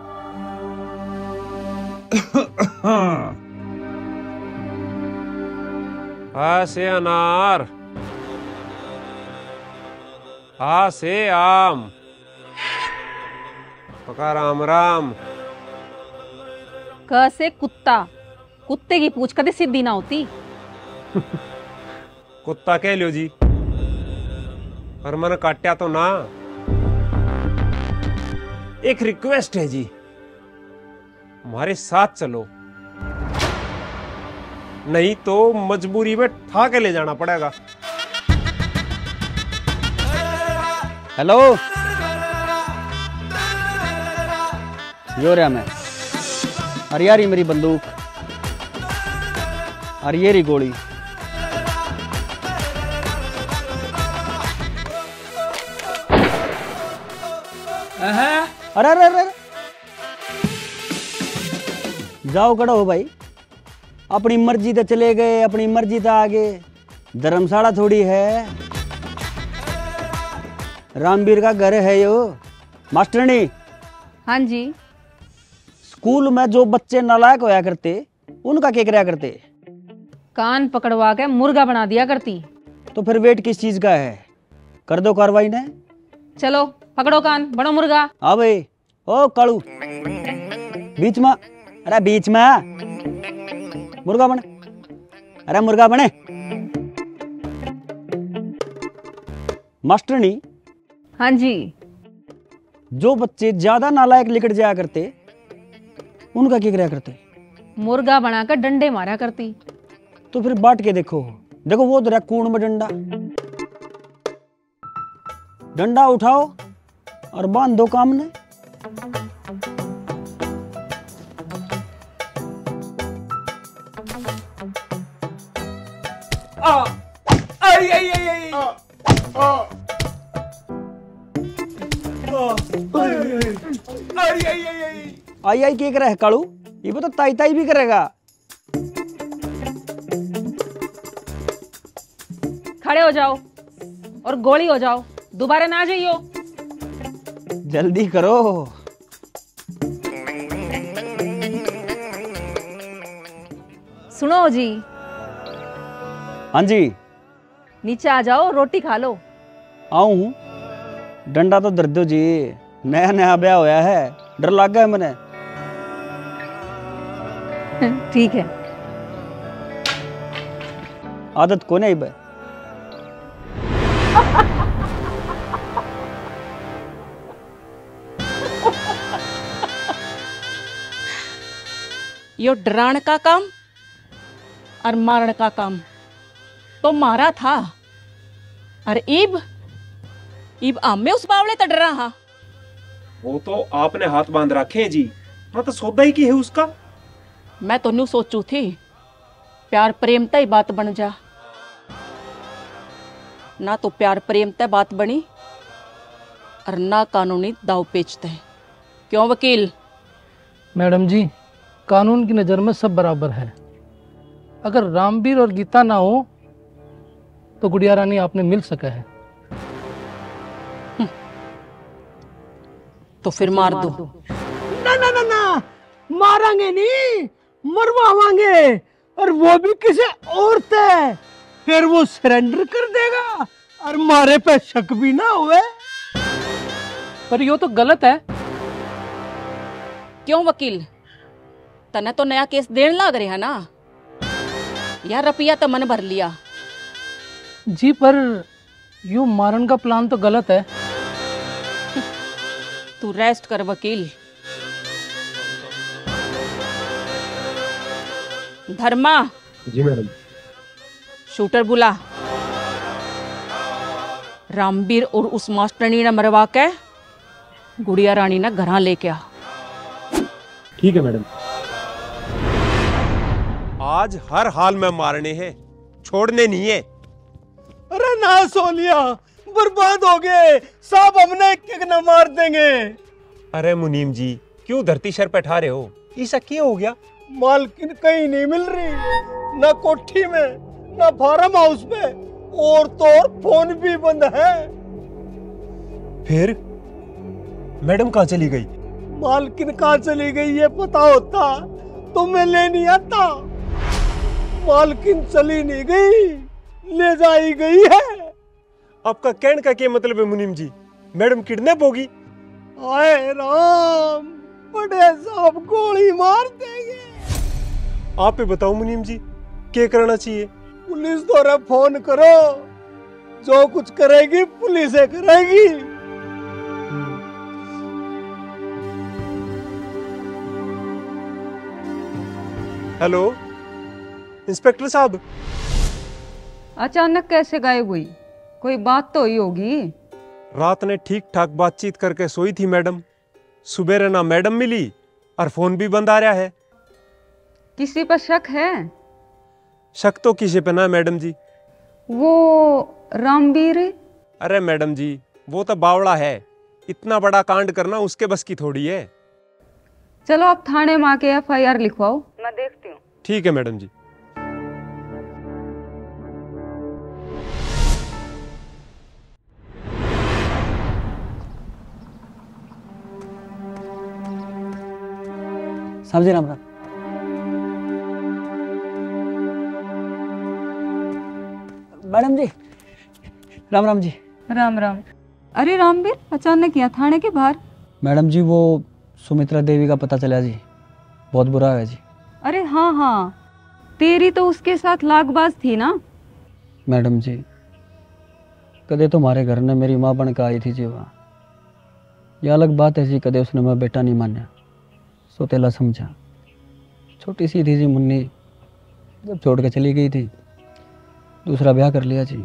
आ से अनार, आ से आम, पका राम राम। क से कुत्ता, कुत्ते की पूछ कदे सीधी ना होती। कुत्ता कह लो जी, और मन काट्या तो ना। एक रिक्वेस्ट है जी, हमारे साथ चलो, नहीं तो मजबूरी में ठा के ले जाना पड़ेगा। हेलो, यो रहा मैं। अरे यार, ये मेरी बंदूक, और ये रही गोली। अरे अरे अरे, जाओ खड़ा हो भाई। अपनी मर्जी से चले गए, अपनी मर्जी से आगे। धर्मशाला थोड़ी है, रामवीर का घर है यो। मास्टरनी। हाँ जी। स्कूल में जो बच्चे नालायक होया करते, उनका क्या कराया करते? कान पकड़वा के मुर्गा बना दिया करती। तो फिर वेट किस चीज का है? कर दो कार्रवाई ने। चलो पकड़ो कान, बनो मुर्गा। हाँ भाई। ओ कालू, बीच में। अरे बीच में मुर्गा बने। अरे मुर्गा बने। मास्टरनी। हाँ जी। जो बच्चे ज्यादा नालायक लिकट जाया करते, उनका क्या कराया करते? मुर्गा बनाकर डंडे मारा करती। तो फिर बांट के देखो। देखो वो तो कूण में डंडा, डंडा उठाओ और बांध दो काम ने। आई आई आई आई आई आई क्या करे है कालू? ये तो ताई ताई भी करेगा। खड़े हो जाओ और गोली हो जाओ, दोबारा ना जाइयो। जल्दी करो। सुनो जी। हाँ जी। नीचे आ जाओ, रोटी खा लो। आऊं हूँ। डंडा तो दर्द दो जी, नया नया ब्याह होया है, डर लग गया मैंने। ठीक है। आदत को नहीं भाई। यो डराण का काम और मारण का काम तो मारा था, और इब आमे उस बावले तो डरा। हाँ, वो तो आपने हाथ बांध रखे हैं जी। हाँ, तो सौदा ही की है उसका। मैं तो न्यू सोचू थी प्यार प्रेम तय बात बन जा, ना तो प्यार प्रेम तय बात बनी और ना कानूनी दाव पेचते। क्यों वकील? मैडम जी, कानून की नज़र में सब बराबर है। अगर रामवीर और गीता ना हो तो गुड़िया रानी आपने मिल सका है। तो फिर मार दो। ना ना ना ना, मारेंगे नहीं, मरवावांगे, और वो भी किसी और से। फिर वो सरेंडर कर देगा और मारे पे शक भी ना हुए। पर यो तो गलत है। क्यों वकील, तने तो नया केस देने लग रहे है ना? यार रुपया तो मन भर लिया जी, पर यो मारन का प्लान तो गलत है। तू रेस्ट कर वकील। धर्मा। जी मैडम। शूटर बुला। रामवीर और उस मास्टरनी ने मरवा के गुड़िया रानी ने घर लेके आ। ठीक है मैडम। आज हर हाल में मारने हैं, छोड़ने नहीं है। अरे ना सोनिया, बर्बाद हो गए सब, हमने एक न मार देंगे। अरे मुनीम जी, क्यों धरती सर पे ठा रहे हो? ऐसा क्या हो गया? मालकिन कहीं नहीं मिल रही, ना कोठी में, ना फार्म हाउस पे, और तो और फोन भी बंद है। फिर मैडम कहाँ चली गई? मालकिन कहाँ चली गई ये पता होता तो मैं लेने आता। मालकिन चली नहीं गई, ले जाई गई है। आपका कहने का क्या मतलब है मुनीम जी? मैडम किडनैप होगी? आए राम, बड़े साहब गोली मार देंगे। आप ही बताओ मुनीम जी, क्या करना चाहिए? पुलिस द्वारा फोन करो, जो कुछ करेगी पुलिस करेगी। हेलो इंस्पेक्टर साहब। अचानक कैसे गायब हुई? कोई बात तो हुई होगी। रात ने ठीक ठाक बातचीत करके सोई थी मैडम। सुबह ना मैडम मिली और फोन भी बंद आ रहा है। किसी पर शक है? शक तो किसी पे ना मैडम जी। वो रामवीर? अरे मैडम जी, वो तो बावड़ा है। इतना बड़ा कांड करना उसके बस की थोड़ी है। चलो आप थाने में आके FIR लिखवाओ, मैं देखती हूँ। ठीक है मैडम जी। साहब जी राम राम। मैडम जी राम राम जी। राम राम। अरे रामवीर, अचानक यहाँ थाने के बाहर? मैडम जी वो सुमित्रा देवी का पता चला जी, बहुत बुरा है जी। अरे हाँ हाँ, तेरी तो उसके साथ लागबाज थी ना? मैडम जी कदे तुम्हारे घर ने मेरी माँ बन के आई थी जी वहाँ। यह अलग बात है जी, कदे उसने मैं बेटा नहीं माना, सोतेला समझा। छोटी सी थी जी मुन्नी, जब छोड़ के चली गई थी दूसरा ब्याह कर लिया जी।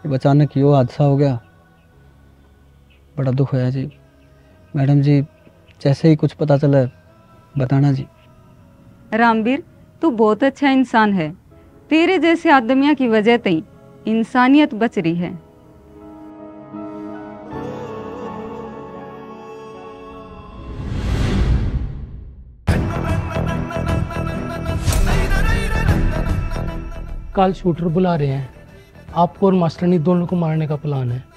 जब अचानक यो हादसा हो गया, बड़ा दुख होया जी। मैडम जी जैसे ही कुछ पता चला बताना जी। रामवीर, तू बहुत अच्छा इंसान है। तेरे जैसे आदमिया की वजह से इंसानियत बच रही है। कल शूटर बुला रहे हैं, आपको और मास्टरनी दोनों को मारने का प्लान है।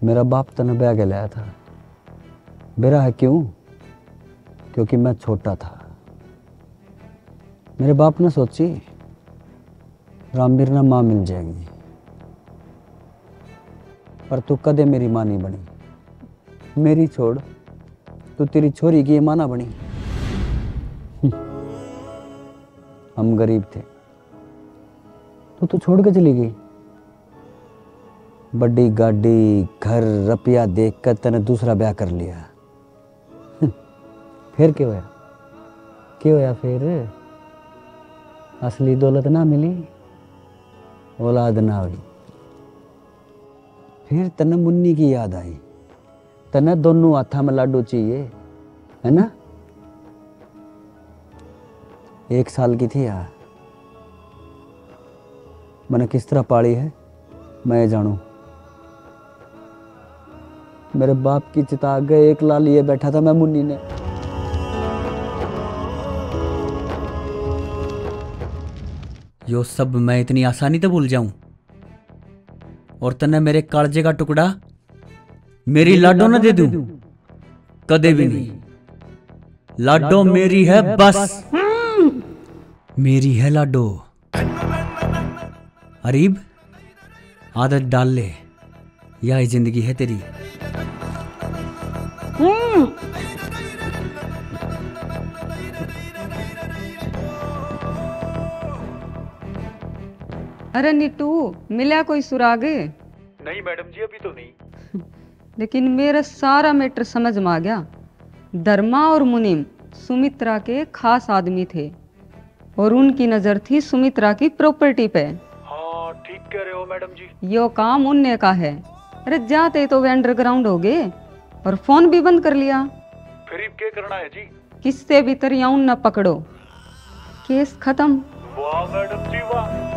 मेरा बाप तने ब्याह के लाया था। बेरा है क्यों? क्योंकि मैं छोटा था। मेरे बाप ने सोची रामवीर ना माँ मिल जाएगी, पर तू कदे मेरी माँ नहीं बनी। मेरी छोड़ तू तेरी छोरी की माँ ना बनी। हम गरीब थे, तू छोड़ के चली गई। बड़ी गाड़ी घर रुपया देख कर तने दूसरा ब्याह कर लिया। फिर क्या होया? क्या होया फिर? असली दौलत ना मिली, औलाद ना हुई। फिर तने मुन्नी की याद आई। तने दोनों हाथा में लाडू चाहिए, है ना? 1 साल की थी यार। मैंने किस तरह पाली है मैं जानू। मेरे बाप की चिता आगे एक लाल लिए बैठा था मैं मुन्नी ने। यो सब मैं इतनी आसानी तो भूल जाऊं? और तने मेरे कालजे का टुकड़ा मेरी लाडो न दे दूं? कदे भी नहीं। लाडो मेरी है बस, मेरी है लाडो। अरीब आदत डाल ले, यही जिंदगी है तेरी। अरे नीटू, मिला कोई सुराग? नहीं मैडम जी, अभी तो नहीं। लेकिन मेरा सारा मैटर समझ में आ गया। धर्मा और मुनीम सुमित्रा के खास आदमी थे और उनकी नजर थी सुमित्रा की प्रॉपर्टी पे। हाँ ठीक कह रहे हो मैडम जी। यो काम उनने का है। अरे जाते तो वे अंडरग्राउंड हो गए और फोन भी बंद कर लिया। फिर क्या करना है जी? किससे भी तरिया उन न पकड़ो, केस खत्म। वाह मैडम जी वाह।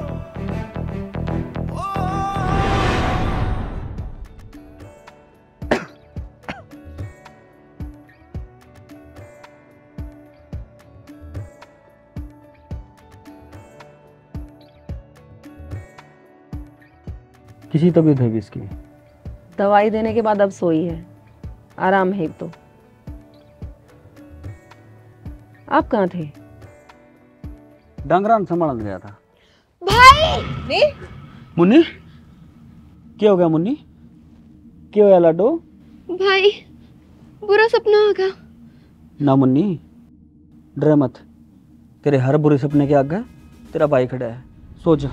किसी तबीयत है भी इसकी? दवाई देने के बाद अब सोई है, आराम है तो। आप कहाँ थे? डांगरान संभाल गया था। भाई मुन्नी क्या हो गया? मुन्नी क्या होया लाडो? भाई बुरा सपना आ गया। ना मुन्नी डरे मत, तेरे हर बुरे सपने के आगे तेरा भाई खड़ा है, सो जा।